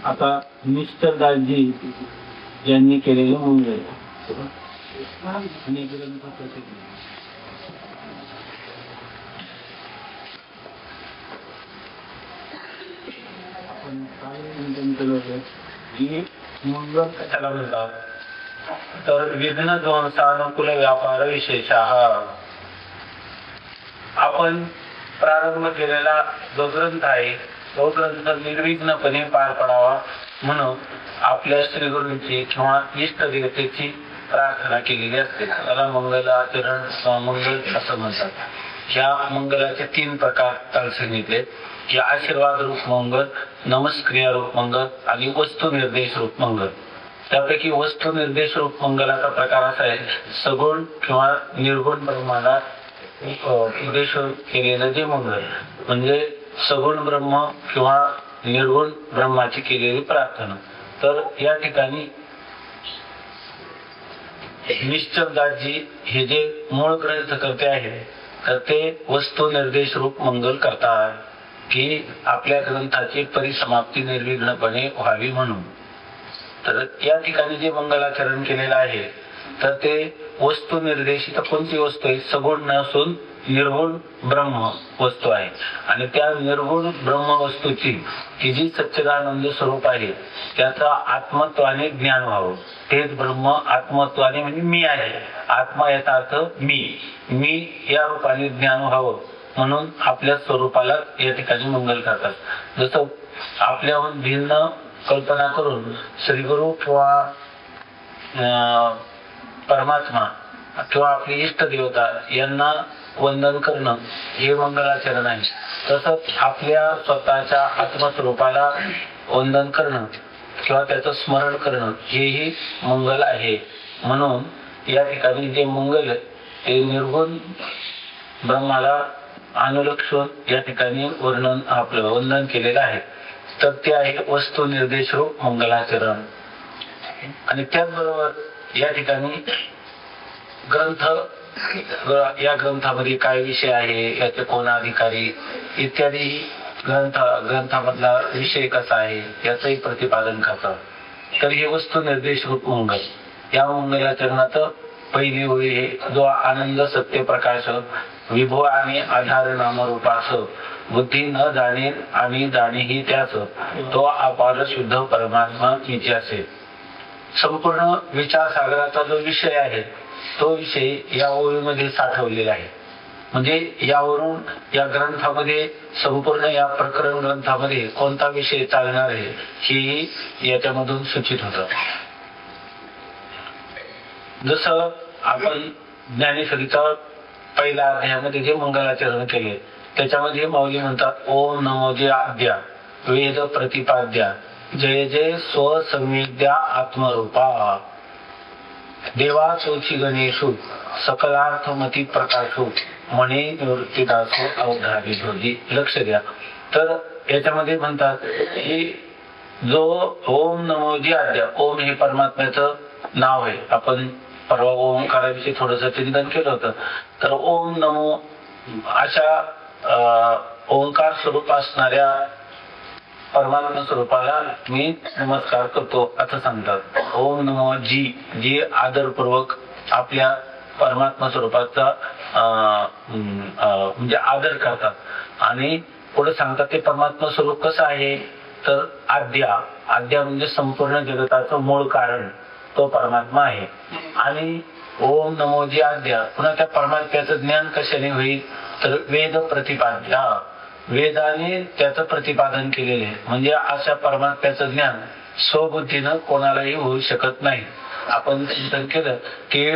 आता मिस्टर दासजी यांनी केलेलं मंगल आणि ग्रंथ आपण काय चिंतन केलं होतं की मंगल कशाला म्हणतात, तर विघ्न ध्वंसानुकूल व्यापार विशेषः. आपण प्रारंभ केलेला जो ग्रंथ आहे तो ग्रंथ निर्विघ्नपणे पार पडावा म्हणून आपल्या श्रीगुरूंची किंवा इष्ट देवतेची प्रार्थना केलेली असते. त्याला मंगलाचरण मंगल असं म्हणतात. ह्या मंगलाचे 3 प्रकार काल सांगितले की आशीर्वाद रूप मंगल, नमस्क्रिया रूप मंगल आणि वस्तू निर्देश रूप मंगल. त्यापैकी वस्तू निर्देश रूप मंगलाचा प्रकार असा आहे, सगुण किंवा निर्गुण ब्रह्माला उद्देश केलेलं जे मंगल म्हणजे सगुण ब्रह्म किंवा निर्गुण ब्रह्माची केलेली प्रार्थना. तर या ठिकाणी निश्चलदासजी हे जे मूळ ग्रंथकर्ते आहेत तर ते वस्तू निर्देश रूप मंगल करतात की आपल्या ग्रंथाची परिसमाप्ती निर्विघ्नपणे व्हावी म्हणून. तर या ठिकाणी जे मंगलाचरण केलेलं आहे तर ते वस्तू निर्देशित कोणती वस्तू आहे, सगुण नसून निर्गुण ब्रह्म वस्तू आहे. आणि त्या निर्गुण ब्रह्म वस्तूची की जी सच्चिदानंद स्वरूप आहे त्याचा आत्मत्वाने ज्ञान व्हावं. तेच ब्रह्म आत्मत्वाने म्हणजे मी आहे, आत्मा याचा अर्थ मी या रूपाने ज्ञान व्हावं म्हणून आपल्या स्वरूपाला या ठिकाणी मंगल करतात. जसं आपल्याहून भिन्न कल्पना करून श्रीगुरु किंवा परमात्मा किंवा आपली इष्ट देवता यांना वंदन करणं हे मंगलाचरण आहे. तसंच आपल्या स्वतःच्या आत्मस्वरूपाला वंदन करणं किंवा त्याचं स्मरण करणं हेही मंगल आहे. म्हणून या ठिकाणी जे मंगल ते निर्गुण ब्रह्माला अनुलक्षून या ठिकाणी वर्णन आपलं वंदन केलेलं आहे. तर ते आहे वस्तू निर्देश रूप मंगलाचरण. आणि त्याचबरोबर या ठिकाणी ग्रंथ, या ग्रंथामध्ये काय विषय आहे, याचे कोण अधिकारी इत्यादी ग्रंथामधला विषय कसा आहे याचंही प्रतिपादन करतात. तर हे वस्तू निर्देश रूप मंगल. या मंगलाचरणात पहिली ओळी हे जो आनंद सत्य प्रकाश विभो आणि आधार नामरूपास बुद्धी न जाणे आणि जाणेही त्याच तो अपार शुद्ध परमात्मा मीच असेल. संपूर्ण विचार सागराचा जो विषय आहे तो विषय या ओळीमध्ये साठवलेला आहे. म्हणजे यावरून या ग्रंथामध्ये संपूर्ण या प्रकरण ग्रंथामध्ये कोणता विषय चालणार आहे हे याच्यामधून सूचित होतं. जसं आपण ज्ञानेश्वरीचा पहिल्या अध्यायामध्ये जे मंगलाचरण केले त्याच्यामध्ये माऊली म्हणतात ओम नमो जे आद्या वेद प्रतिपाद्या जय जय स्वसंवेद्या आत्मरूपा देवा चौची गणेशू सकलार्थमती प्रकाशू म्हणे निवृत्तीदासो अवधारी ढोली. लक्ष द्या. तर याच्यामध्ये म्हणतात की जो ओम नमो जी आद्या, ओम हे परमात्म्याचं नाव आहे. आपण परवा ओंकाराविषयी थोडंसं चिंतन केलं होतं. तर ओम नमो अशा ओंकार स्वरूप असणाऱ्या परमात्मा स्वरूपाला मी नमस्कार करतो असं सांगतात. ओम नमो जी आदरपूर्वक आपल्या परमात्मा स्वरूपाचा म्हणजे आदर करतात. आणि पुढे सांगतात ते परमात्मा स्वरूप कसं आहे तर आद्या म्हणजे संपूर्ण जगताचं मूळ कारण तो परमात्मा आहे. आणि ओम नमो जी आद्या, पुन्हा त्या परमात्म्याचं ज्ञान कशाने होईल तर वेद प्रतिपाद्या, वेदाने त्याचं प्रतिपादन केलेले आहे. म्हणजे अशा परमात्म्याचं ज्ञान स्वबुद्धीनं कोणालाही होऊ शकत नाही. आपण चिंतन केलं की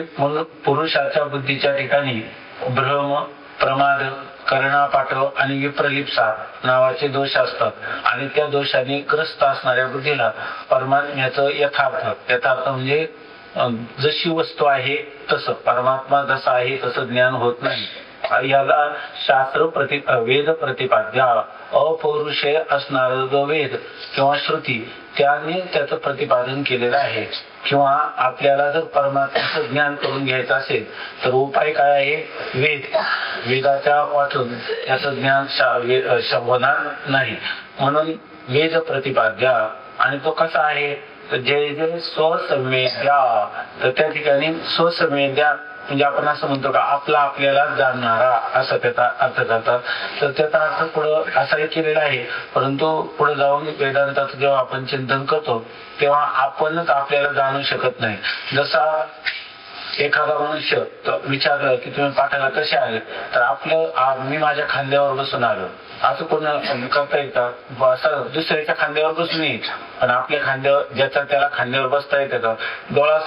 पुरुषाच्या बुद्धीच्या ठिकाणी भ्रम, प्रमाद, कर्णापाठव आणि विप्रलिप्सा नावाचे दोष असतात. आणि त्या दोषाने ग्रस्त असणाऱ्या बुद्धीला परमात्म्याचं यथार्थ म्हणजे जशी वस्तू आहे तसं, परमात्मा जसा आहे तसं ज्ञान होत नाही. याला शास्त्र वेद प्रतिपाद्या, अपौरुषेय असणारा जो वेद किंवा श्रुती त्याने त्याचं प्रतिपादन केलेलं आहे. किंवा आपल्याला जर परमात्म्याचं ज्ञान करून घ्यायचं असेल तर उपाय काय आहे? वेदाच्या वाचून त्याचं ज्ञान होणार नाही. म्हणून वेद प्रतिपाद्या. आणि तो कसा आहे? जय जय स्वसंवेद्या. तर त्या ठिकाणी स्वसंवेद्या म्हणजे आपण असं म्हणतो का आपला आपल्याला जाणणारा, असा त्याचा अर्थ करतात. तर त्याचा अर्थ पुढं असाही केलेला आहे. परंतु पुढे जाऊन वेदांताचं जेव्हा आपण चिंतन करतो तेव्हा आपणच आपल्याला जाणू शकत नाही. जसा एखादा मनुष्य विचारलं की तुम्ही पाठाला कसे आले, तर मी माझ्या खांद्यावर बसून आलो असं कोण करता येतं? असं दुसऱ्याच्या खांद्यावर बसून येईल, पण आपल्या खांद्यावर ज्याचा त्याला खांद्यावर बसता येतं. डोळा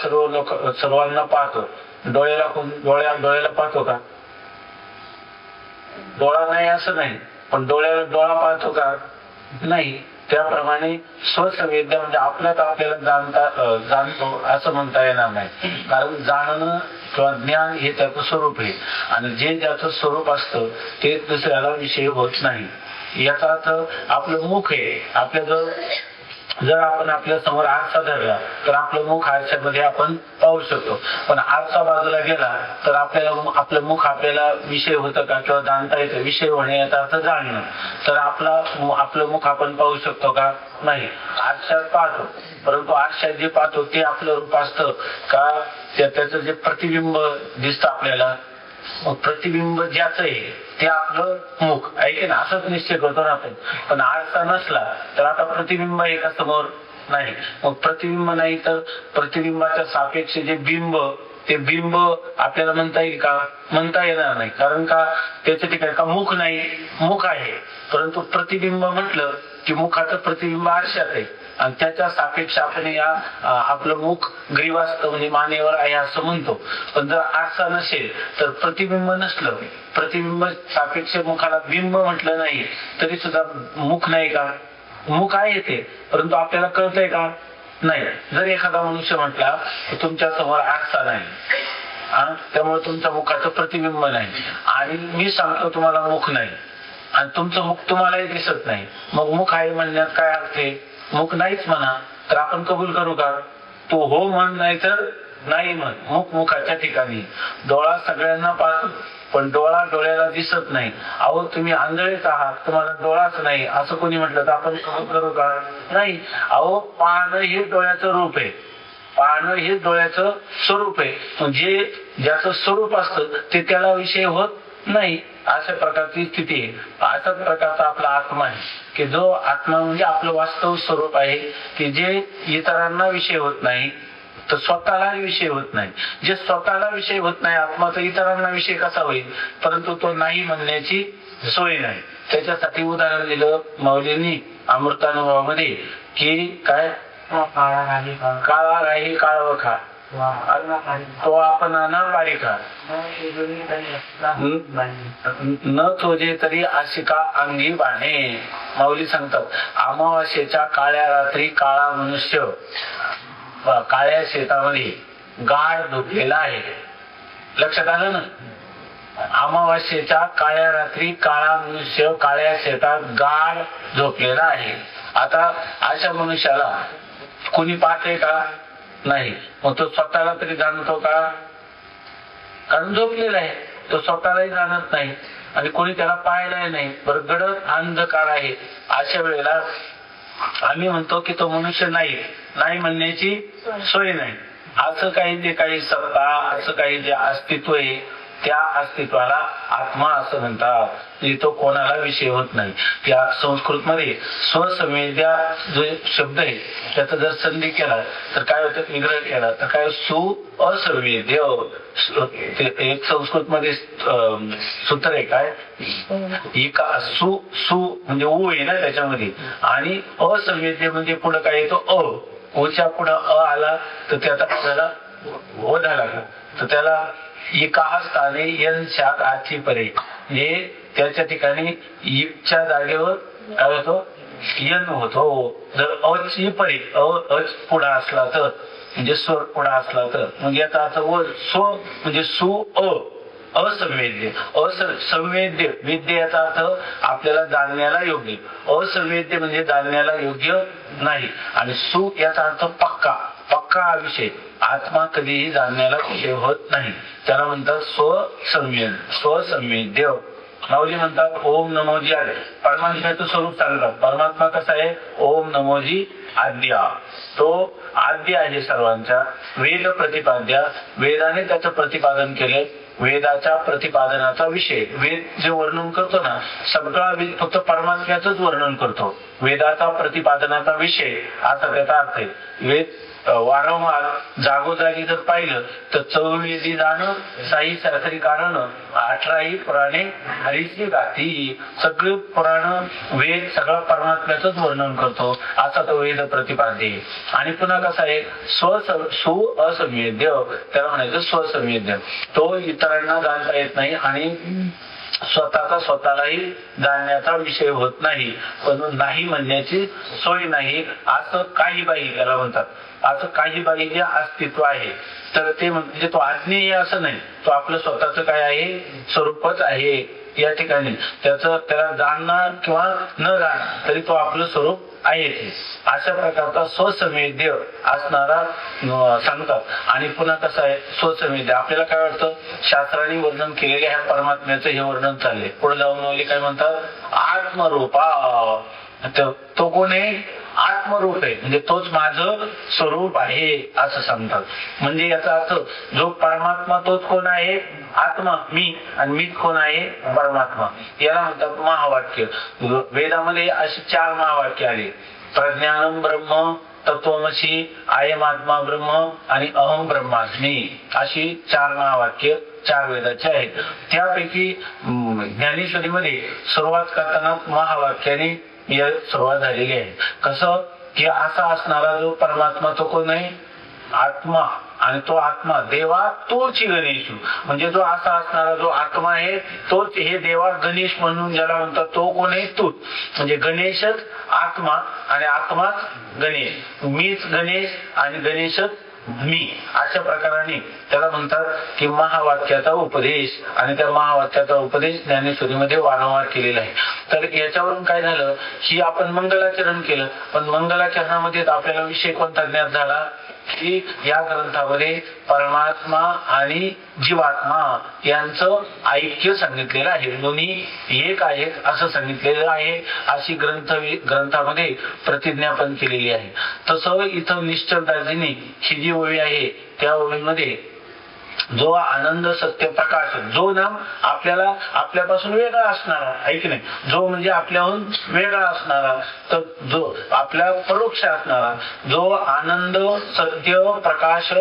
सर्वांना पाहतो, डोळ्याला पाहतो का? डोळा नाही असं नाही, पण डोळ्याला डोळा पाहतो का? नाही. त्याप्रमाणे स्वसंवेद्या म्हणजे आपल्याला जाणतो असं म्हणता येणार नाही. कारण जाणणं किंवा ज्ञान हे त्याचं स्वरूप आहे. आणि जे ज्याचं स्वरूप असतं ते दुसऱ्याला विषय होत नाही. याचा अर्थ आपलं मुख आहे. जर आपण आपल्या समोर आरसा धरला तर आपलं मुख आरशामध्ये आपण पाहू शकतो. पण आरसा बाजूला गेला तर आपलं मुख आपल्याला विषय होतं का किंवा जाणता येतं? विषय होणे याचा अर्थ जाणणं. तर आपलं मुख आपण पाहू शकतो का? नाही. आरशात पाहतो, परंतु आरशात जे पाहतो ते आपलं रूप असतं का? त्याचं जे प्रतिबिंब दिसतं आपल्याला, प्रतिबिंब ज्याचं आहे ते आपलं मुख आहे ना, असंच निश्चय करतो ना आपण. पण आरसा नसला तर आता प्रतिबिंब आहे का समोर? नाही. मग प्रतिबिंब नाही तर प्रतिबिंबाच्या सापेक्ष जे बिंब, ते बिंब आपल्याला म्हणता येईल का? म्हणता येणार नाही. कारण का? त्याच्या ठिकाणी का मुख नाही? मुख आहे, परंतु प्रतिबिंब म्हटलं की मुखाचं प्रतिबिंब आरशात आहे आणि त्याच्या सापेक्ष आपण आपलं मुख ग्रीवास्त म्हणजे मानेवर आहे असं म्हणतो. पण जर आरसा नसेल तर प्रतिबिंब नसलं, प्रतिबिंब सापेक्ष मुखाला बिंब म्हटलं नाही तरी सुद्धा मुख नाही का? मुख आहे ते, परंतु आपल्याला कळतंय का? नाही. जर एखादा मनुष्य म्हटला तुमच्या समोर आरसा नाही, त्यामुळे तुमच्या मुखाचं प्रतिबिंब नाही, आणि मी सांगतो तुम्हाला मुख नाही आणि तुमचं मुख तुम्हालाही दिसत नाही, मग मुख आहे म्हणण्यात काय अर्थ आहे? मुख नाहीच म्हणा तर आपण कबूल करू का? तू हो म्हण नाही तर नाही म्हण. मुखाच्या ठिकाणी डोळा सगळ्यांना पाहतो, पण डोळ्याला दिसत नाही. अहो तुम्ही आंधळेच आहात, तुम्हाला डोळाच नाही असं कोणी म्हटलं तर आपण कबूल करू का? नाही. अहो पाहणं हे डोळ्याचं रूप आहे, पाहणं हे डोळ्याचं स्वरूप आहे. म्हणजे ज्याचं स्वरूप असतं ते त्याला विषय होत नाही. अशा प्रकारची स्थिती आहे. अशाच प्रकारचा आपला आत्मा आहे की जो आत्मा म्हणजे आपलं वास्तव स्वरूप आहे की जे इतरांना विषय होत नाही तर स्वतःला विषय होत नाही. जे स्वतःला विषय होत नाही आत्मा, तर इतरांना विषय कसा होईल? परंतु तो नाही म्हणण्याची सोय नाही. त्याच्यासाठी उदाहरण दिलं माऊलींनी अमृतानुभवामध्ये की काय? काळा राही काळव खा, तो आपण बारीका न तोजे तरी आशिका अंगी बाणे. माऊली सांगतात अमावास्येच्या काळ्या रात्री काळा मनुष्य काळ्या शेतामध्ये गाढ झोपलेला आहे. लक्षात आलं ना? अमावास्येच्या काळ्या रात्री काळा मनुष्य काळ्या शेतात गाढ झोपलेला आहे. आता अशा मनुष्याला कोणी पाहते का? नाही. मग तो स्वतःला तरी जाणतो का? कारण झोपलेला आहे, तो स्वतःलाही जाणत नाही आणि कोणी त्याला पाहायलाही नाही. बरं, गडद अंधकार आहे. अशा वेळेला आम्ही म्हणतो की तो मनुष्य नाही म्हणण्याची सोय नाही. असं काही जे काही सत्ता, असं काही जे अस्तित्व आहे त्या अस्तित्वाला आत्मा असं म्हणतात. म्हणजे तो कोणाला विषय होत नाही. त्या संस्कृतमध्ये स्वसंवेद्या जो शब्द आहे त्याचा जर संधी केला तर काय होतं, निग्रह केला तर काय, सु असंवेद्य. एक संस्कृतमध्ये सूत्र आहे काय, सु सु म्हणजे उ आहे ना त्याच्यामध्ये, आणि असंवेद्य म्हणजे पुढे काय येतो अ. ओच्या पुढे अ आला तर त्याचा आपल्याला ओ झाला तर त्याला एका स्थाने यन शात आची परे, म्हणजे त्याच्या ठिकाणी ईच्या जागेवर काय होतो, यन होतो. जर अची परे अ पुढे असला तर, म्हणजे स्वर पुढे असला तर, मग याचा अर्थ व स्व म्हणजे सु असंवेद्य. संवेद्य वेद्य याचा अर्थ आपल्याला जाणण्याला योग्य, असंवेद्य म्हणजे जाणण्याला योग्य नाही. आणि सु याचा अर्थ पक्का, पक्का हा विषय. आत्मा कधीही जाणण्याला विषय होत नाही, त्याला म्हणतात स्वसंवेद्य. माऊली म्हणतात ओम नमोजी आद्य. परमात्म्याचं स्वरूप सांगतात. परमात्मा कसा आहे, ओम नमोजी आद्या, तो आद्य आहे सर्वांचा. वेद प्रतिपाद्या, वेदाने त्याचं प्रतिपादन केले. वेदाच्या प्रतिपादनाचा विषय, वेद जे वर्णन करतो ना, सगळा वेद फक्त परमात्म्याचंच वर्णन करतो. वेदाचा प्रतिपादनाचा विषय असा त्याचा अर्थ आहे. वेद वारंवार जागोजागी जर पाहिलं तर चौवेदी जाणं, साई सरकारी कारण, 18 पुराणे हरीची गाती. सगळे पुराण वेद सगळं परमात्म्याचंच वर्णन करतो, असा तो वेद प्रतिपाद्य. आणि पुन्हा कसा आहे, सु असंवेद्य, त्याला म्हणायचं स्वसंवेद्य. तो इतरांना जाणता येत नाही आणि स्वतःचा स्वतःलाही जाणण्याचा विषय होत नाही. पण नाही म्हणण्याची सोय नाही, असं काही बाई त्याला म्हणतात. असं काही बाई जे अस्तित्व आहे तर ते म्हणजे तो आज्ञेय असं नाही, तो आपलं स्वतःच काय आहे, स्वरूपच आहे. या ठिकाणी त्याला जाणणार किंवा न जाणणार तरी तो आपलं स्वरूप आहे. अशा प्रकारचा स्वसंवेद्य असणारा सांगतात. आणि पुन्हा कसं आहे स्वसंवेद्य, आपल्याला काय वाटतं, शास्त्राने वर्णन केलेले ह्या परमात्म्याचं हे वर्णन चालले. पुढे जाऊन काय म्हणतात, आत्मरूपा. तो कोण आहे, आत्मरूप आहे, म्हणजे तोच माझं स्वरूप आहे असं सांगतात. म्हणजे याचा अर्थ जो परमात्मा तोच कोण आहे, आत्मा मी, आणि मीच कोण आहे, परमात्मा. याला म्हणतात महावाक्य. वेदामध्ये अशी 4 महावाक्य आले, प्रज्ञानम ब्रह्म, तत्वमसी, आयमात्मा ब्रह्म आणि अहम ब्रह्मास्मी. अशी 4 महावाक्य 4 वेदाचे आहेत. त्यापैकी ज्ञानेश्वरीमध्ये सुरुवात करताना महावाक्याने सुरुवात झालेली आहे. कसं की असा असणारा जो परमात्मा तो कोण आहे, आत्मा. आणि तो आत्मा देवा तोच गणेश, म्हणजे जो असा असणारा जो आत्मा आहे तोच हे देवा. गणेश म्हणून ज्याला म्हणतात तो कोण आहे, तूच. म्हणजे गणेशच आत्मा आणि आत्माच गणेश, मीच गणेश आणि गणेशच मी. अशा प्रकाराने त्याला म्हणतात की महावाक्याचा उपदेश. आणि त्या महावाक्याचा उपदेश ज्ञानेश्वरीमध्ये वारंवार केलेला आहे. तर याच्यावरून काय झालं की आपण मंगलाचरण केलं, पण मंगलाचरणामध्ये आपल्याला विषय कोणता ज्ञात झाला की या ग्रंथामध्ये परमात्मा आणि जीवात्मा यांचं ऐक्य सांगितलेलं आहे, दोन्ही एक आहेत असं सांगितलेलं आहे. अशी ग्रंथामध्ये प्रतिज्ञा पण केलेली आहे. तसं इथं निश्चलदाजींनी ही जी ओळी आहे त्या ओळीमध्ये जो आनंद सत्य प्रकाश, जो नाम आपल्यापासून वेगळा असणारा, ऐक नाही, जो म्हणजे आपल्याहून वेगळा असणारा, तर जो आपल्या परोक्ष असणारा, जो आनंद सत्य प्रकाश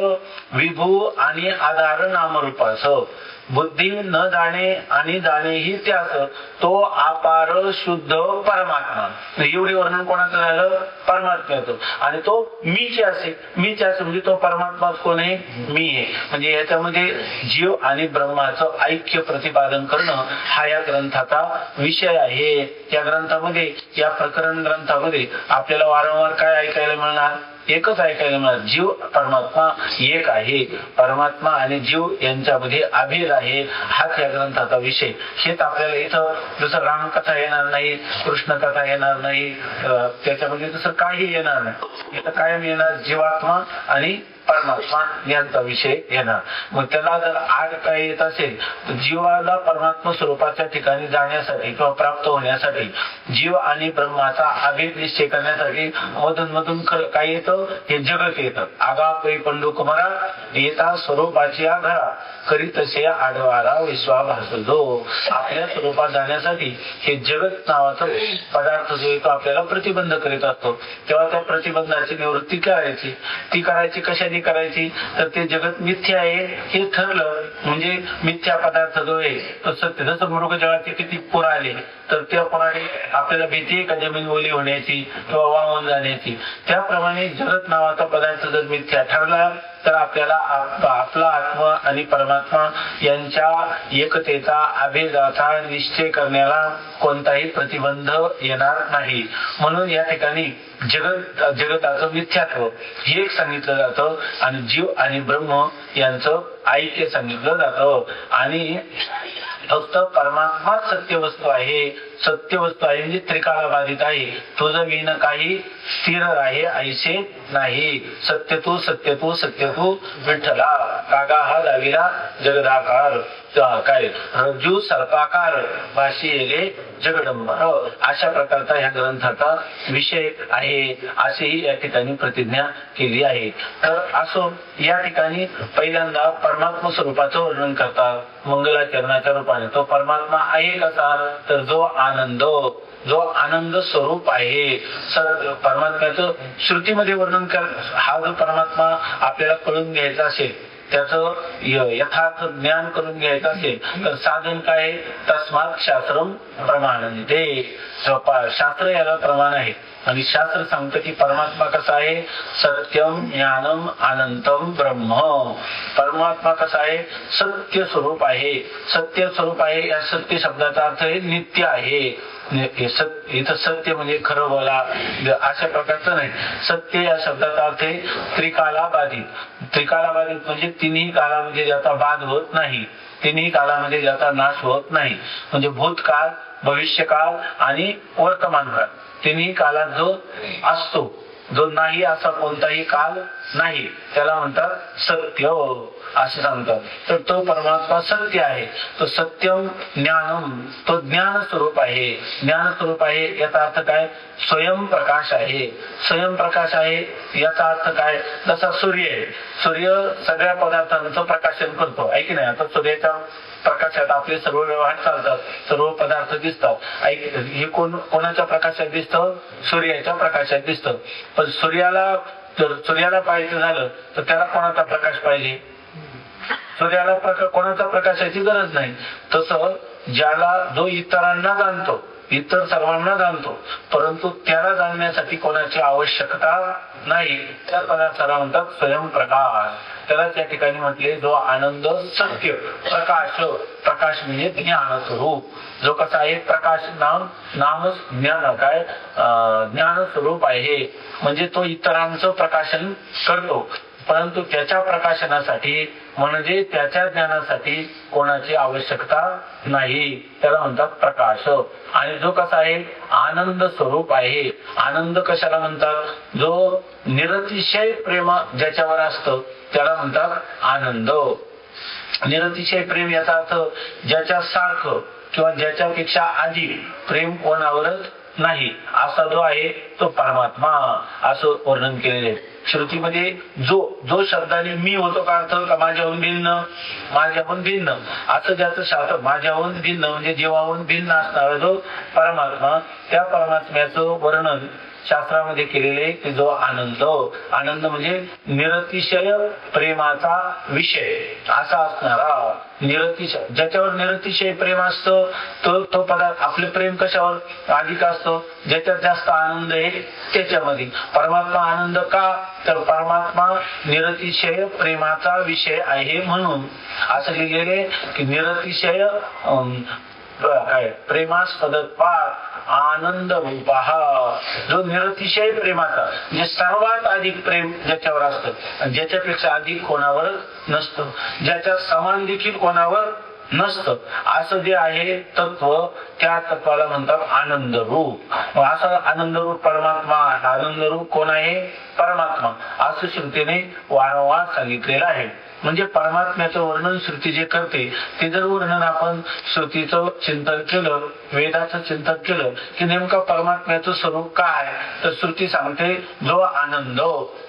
विभू आणि आधार नामरूपास, बुद्धी न जाणे आणि जाणेही त्यास, तो अपार शुद्ध परमात्मा. एवढे वर्णन कोणाचं झालं, परमात्म्याचं. आणि तो मीच असे म्हणजे तो परमात्मा कोण आहे, मी आहे. म्हणजे याच्यामध्ये जीव आणि ब्रह्माचं ऐक्य प्रतिपादन करणं हा या ग्रंथाचा विषय आहे. या ग्रंथामध्ये, या प्रकरण ग्रंथामध्ये आपल्याला वारंवार काय ऐकायला मिळणार, एकच ऐकायला मिळालं, जीव परमात्मा एक आहे. परमात्मा आणि जीव यांच्यामध्ये अभेद आहे, हाच या ग्रंथाचा विषय. हेच आपल्याला इथं जसं रामकथा येणार नाही, कृष्ण कथा येणार नाही, त्याच्यामध्ये तसं काही येणार नाही. इथं कायम येणार जीवात्मा आणि परमात्मा यांचा विषय येणार. मग त्याला जर आड काय येत असेल तर जीवाला परमात्मा स्वरूपाच्या ठिकाणी जाण्यासाठी किंवा प्राप्त होण्यासाठी, जीव आणि ब्रह्माचा अभेद निश्चय करण्यासाठी मधून काय येतं, हे जगत येतं. आगापै पंडू कुमारा येता स्वरूपाची आघारा करी तसे आडवारा विश्वाभास जो. आपल्या स्वरूपात जाण्यासाठी हे जगत नावाचा पदार्थ जो येतो आपल्याला प्रतिबंध करीत असतो. तेव्हा त्या प्रतिबंधाची निवृत्ती करायची. ती करायची कशाने करायची तर ते जगत मिथ्या आहे हे ठरलं म्हणजे मिथ्या पदार्थ जो आहे तो सत्य. जसं मृग जळाचे किती पूर आले तर त्याप्रमाणे आपल्याला भीती आहे का जमीन ओली होण्याची किंवा वाहून जाण्याची. त्याप्रमाणे जगत नावाचा पदार्थ जर मिथ्या ठरला तर आपल्याला आपला आत्मा आणि परमात्मा यांच्या एकतेचा अभेदाचा निश्चय करण्याला कोणताही प्रतिबंध येणार नाही. म्हणून या ठिकाणी जगताचं मिथ्यात्व हे एक सांगितलं जातं आणि जीव आणि ब्रह्म यांचं ऐक्य सांगितलं जातं. आणि फक्त परमात्मा सत्य वस्तू आहे. सत्य वस्तू आहे म्हणजे त्रिकाला बाधित आहे. तुझं विण काही स्थिर आहे ऐसे नाही. सत्य तू सत्य तू सत्य तू विठ्ठला. कागा हा दाविरा जगदाकार काय रज्जू सर्पाकार भाषी येले जगदंबर. अशा प्रकारचा ह्या ग्रंथाचा विषय आहे असेही या ठिकाणी प्रतिज्ञा केली आहे. तर असो या ठिकाणी पहिल्यांदा परमात्मा स्वरूपाचं वर्णन करतात मंगलाचरणाच्या रूपाने. तो परमात्मा आहे कसा तर जो आनंद स्वरूप आहे. परमात्म्याचं श्रुतीमध्ये वर्णन कर. हा जो परमात्मा आपल्याला कळून घ्यायचा असेल त्याचं यथार्थ ज्ञान करून घ्यायचं असेल तर साधन काय तस्मात शास्त्रम प्रमाण. ते शास्त्र याला प्रमाण आहे आणि शास्त्र सांगतं की परमात्मा कसा आहे सत्यम ज्ञानम अनंतम ब्रह्म. परमात्मा कसा आहे सत्य स्वरूप आहे. सत्य स्वरूप आहे या सत्य शब्दाचा अर्थ आहे नित्य आहे. इथं सत्य म्हणजे खरं बोला अशा प्रकारचं नाही. सत्य या शब्दाचा अर्थ आहे त्रिकालाबाधित. त्रिकालाबाधित म्हणजे तिन्ही कालामध्ये ज्याचा बाध होत नाही, तिन्ही कालामध्ये ज्याचा नाश होत नाही. म्हणजे भूतकाळ भविष्यकाळ आणि वर्तमान काळ तिन्ही काळात जो असतो जो नाही असा कोणताही काल नाही त्याला म्हणतात सत्य असे सांगतात. तर तो परमात्मा सत्य आहे. तो सत्यम ज्ञानम तो ज्ञान स्वरूप आहे. ज्ञान स्वरूप आहे याचा अर्थ काय स्वयंप्रकाश आहे. स्वयंप्रकाश आहे याचा अर्थ काय जसा सूर्य आहे. सूर्य सगळ्या पदार्थांचं प्रकाशन करतो आहे की नाही. आता सूर्याच्या प्रकाशात आपले सर्व व्यवहार चालतात, सर्व पदार्थ दिसतात. हे कोणाच्या प्रकाशात दिसतं सूर्याच्या प्रकाशात दिसतं. पण सूर्याला पाहायचं झालं तर त्याला कोणाचा प्रकाश पाहिजे. सूर्याला कोणाचा प्रकाशाची गरज नाही. तसं ज्याला जो इतरांना जाणतो इतर सर्वांना जाणतो परंतु त्याला जाणण्यासाठी कोणाची आवश्यकता नाही त्या पदार्थाला म्हणतात स्वयंप्रकाश. त्याला त्या ठिकाणी म्हटले जो आनंद सत्य प्रकाश. प्रकाश म्हणजे ज्ञान स्वरूप. जो कसा आहे प्रकाश नाम ज्ञान काय ज्ञान स्वरूप आहे. म्हणजे तो इतरांचं प्रकाशन करतो परंतु त्याच्या प्रकाशनासाठी म्हणजे त्याच्या ज्ञानासाठी कोणाची आवश्यकता नाही त्याला म्हणतात प्रकाश. आणि जो कसा आहे आनंद स्वरूप आहे. आनंद कशाला म्हणतात जो निरतिशय प्रेम ज्याच्यावर असतं त्याला म्हणतात आनंद. निरतिशय प्रेम याचा अर्थ ज्याच्या सारखं किंवा ज्याच्यापेक्षा अधिक प्रेम कोणावरच नाही असा जो आहे तो परमात्मा असं वर्णन केलेले. श्रुतीमध्ये जो शब्दाने मी होतो का अर्थ का माझ्याहून भिन्न असं ज्याचं शास्त्र माझ्याहून भिन्न म्हणजे जीवाहून भिन्न असणारा जो परमात्मा त्या परमात्म्याचं वर्णन शास्त्रामध्ये केलेले की जो आनंद म्हणजे निरतिशय प्रेमाचा विषय असा असणारा. निरतिशय ज्याच्यावर निरतिशय प्रेम असतं तो पदार्थ आपले प्रेम कशावर अधिक असतो ज्याच्यात जास्त आनंद आहे त्याच्यामध्ये. परमात्मा आनंद का तर परमात्मा निरतिशय प्रेमाचा विषय आहे म्हणून असं लिहिलेले की निरतिशय काय प्रेमास्पदत्वात् आनंद रूपः. जो निरतिशय प्रेमाचा म्हणजे सर्वात अधिक प्रेम ज्याच्यावर असतं ज्याच्यापेक्षा अधिक कोणावर नसतं ज्याच्या समान देखील कोणावर नसतं असं जे आहे तत्व त्या तत्वाला म्हणतात आनंद रूप. असा आनंद रूप परमात्मा आनंद रूप कोण आहे परमात्मा असं श्रुतीने वारंवार सांगितलेलं आहे. म्हणजे परमात्म्याचं वर्णन श्रुती जे करते ते जर वर्णन आपण श्रुतीचं चिंतन केलं, वेदाचं चिंतन केलं की नेमका परमात्म्याचं स्वरूप काय, तर श्रुती सांगते जो आनंद,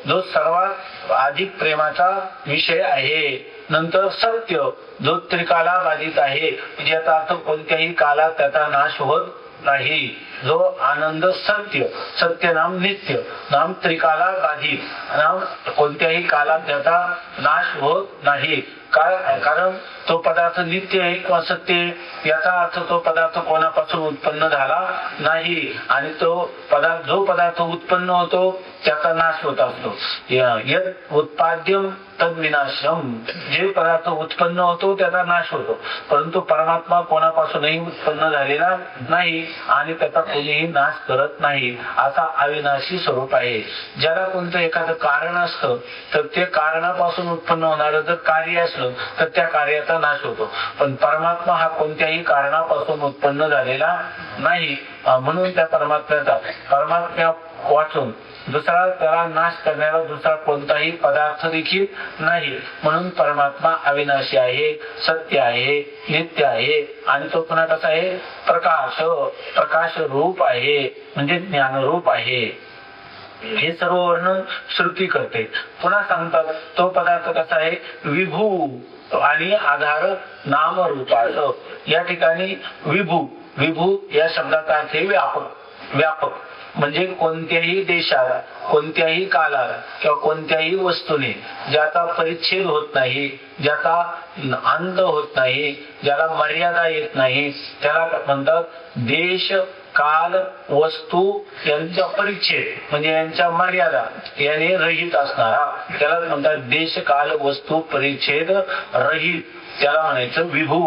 जो सर्वात अधिक प्रेमाचा विषय आहे. नंतर सत्य, जो त्रिकाला बाधित आहे, म्हणजे याचा अर्थ कोणत्याही कालात त्याचा नाश होत नाही. जो आनंद सत्य, सत्य नाम नित्य, नाम त्रिकाला बाधित, नाम कोणत्याही कालात त्याचा नाश होत नाही. कारण तो पदार्थ नित्य आहे किंवा सत्य आहे, याचा अर्थ तो पदार्थ कोणापासून उत्पन्न झाला नाही आणि तो पदार्थ, जो पदार्थ उत्पन्न होतो त्याचा नाश होत असतो. यद उत्पाद्यम तद विनाशम, जे पदार्थ उत्पन्न होतो त्याचा नाश होतो, परंतु परमात्मा कोणापासूनही उत्पन्न झालेला नाही आणि त्याचा कोणीही नाश करत नाही, असा अविनाशी स्वरूप आहे. ज्याला कोणतं एखादं कारण असतं तर ते कारणापासून उत्पन्न होणारं जर कार्य असलं तर त्या कार्याचा नाश होतो, पण परमात्मा हा कोणत्याही कारणापासून उत्पन्न झालेला नाही. म्हणून त्या परमात्म्या वाचून दुसरा त्याला नाश करणारा दुसरा कोणताही पदार्थ देखील नाही. म्हणून परमात्मा अविनाशी आहे, सत्य आहे, नित्य आहे आणि तो पुन्हा कसा आहे, प्रकाश रूप आहे, म्हणजे ज्ञानरूप आहे. हे सर्व वर्णन श्रुती करते. पुन्हा सांगतात तो पदार्थ कसा आहे, विभू आणि आधार नाम रूपाचं. या ठिकाणी विभू या शब्दाचा अर्थ व्यापक, म्हणजे कोणत्याही देशात, कोणत्याही कालात किंवा कोणत्याही वस्तूने ज्याचा परिच्छेद होत नाही, ज्याचा अंत होत नाही, ज्याला मर्यादा येत नाही, त्याला म्हणतात देश काल वस्तू यांचा परिच्छेद, म्हणजे यांच्या मर्यादा याने रहित असणारा, त्याला म्हणतात देश काल वस्तू परिच्छेद रहित, त्याला म्हणायचं विभू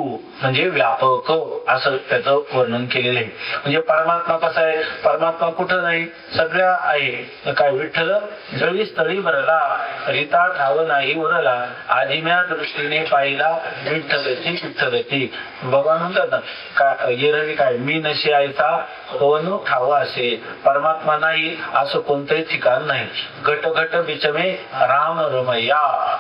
म्हणजे व्यापक, असं त्याचं वर्णन केलेलं आहे. म्हणजे परमात्मा कसा आहे, परमात्मा कुठं नाही, सगळ्या आहे. काय विठ्ठल जळी स्थळी भरला, रिता ठाव नाही उरला, आदिम्या दृष्टीने पाहिला विठ्ठलची. भगवान म्हणतात ना, काय येरळी काय मी नशी आयचा होऊन ठाव असे. परमात्मा नाही असं कोणतंही ठिकाण नाही. घट घट बिचमे राम रमैया,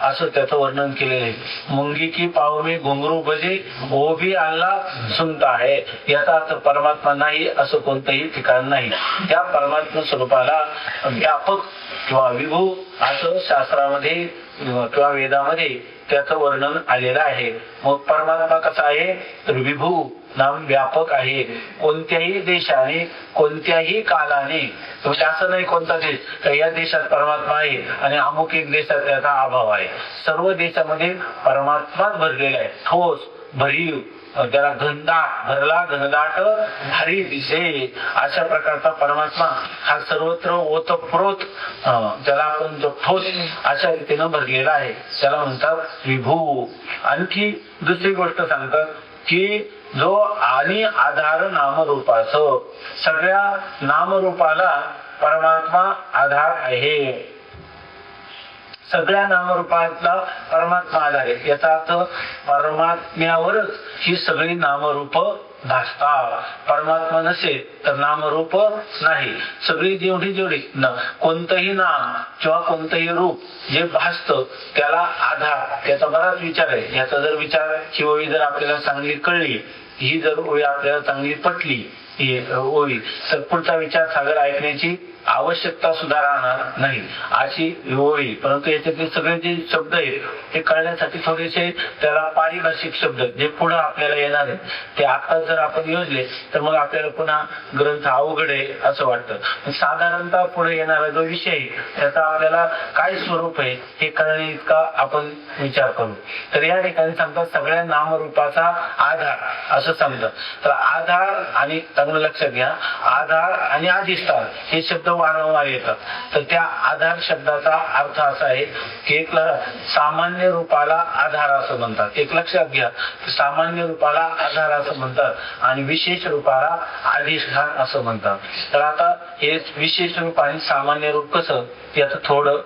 असं त्याचं वर्णन केलेलं आहे. मुंगी की पाव में घुंगरू बजे वो भी अल्लाह सुनता है. याचा अर्थ परमात्मा नाही असं कोणतंही ठिकाण नाही. त्या परमात्मा स्वरूपाला व्यापक किंवा विभू असं शास्त्रामध्ये किंवा वेदामध्ये त्याचं वर्णन आलेलं आहे. मग परमात्मा कसा आहे, तर विभू नाम व्यापक आहे. कोणत्याही देशाने, कोणत्याही कालाने, म्हणजे असं नाही कोणता देश या देशात परमात्मा आहे आणि अमुक एक देशात त्याचा अभाव आहे. सर्व देशामध्ये परमात्माच भरलेला आहे, ठोस भरीव, त्याला घनदाट भारी दिसे, अशा प्रकारचा परमात्मा हा सर्वत्र ओतप्रोत, त्याला आपण जो ठोस अशा रीतीनं भरलेला आहे, त्याला म्हणतात विभू. आणखी दुसरी गोष्ट सांगतात की जो आणि आधार नामरूपाचं, सगळ्या नामरूपाला परमात्मा आधार आहे. सगळ्या नामरूपातला परमात्मा आधार आहे. याचा अर्थ परमात्म्यावरच ही सगळी नामरूप भासतात. परमात्मा नसेल तर नामरूप नाही. सगळी जेवढी कोणतंही नाम किंवा कोणतंही रूप जे भासतं त्याला आधार, त्याचा बराच विचार आहे. याचा जर विचार ही ओळी जर आपल्याला चांगली कळली, ही जर ओळी आपल्याला चांगली पटली ओळी, तर पुढचा विचार सागर ऐकण्याची आवश्यकता सुद्धा राहणार नाही अशी ओळी. परंतु याच्यातले सगळे जे शब्द आहेत ते कळण्यासाठी थोडेसे त्याला पारिभाषिक शब्द जे पुढे आपल्याला येणार आहेत ते आता जर आपण योजले तर मग आपल्याला पुन्हा ग्रंथ अवघड आहे असं वाटतं. साधारणतः पुढे येणारा जो विषय त्याचा आपल्याला काय स्वरूप आहे हे कळणे इतका आपण विचार करू. तर या ठिकाणी सांगतात सगळ्या नामरूपाचा आधार असं सांगतात. तर आधार आणि चांगलं लक्षात घ्या, आधार आणि अधिष्ठान हे शब्द वारंवार येतात. तर त्या आधार शब्दाचा अर्थ असा आहे की एक सामान्य रूपाला आधार असं म्हणतात. एक लक्षात घ्या, सामान्य रूपाला आधार असं म्हणतात आणि विशेष रूपाला अधिष्ठान असं म्हणतात. तर आता हे विशेष रूप आणि सामान्य रूप कसं याचं थोडं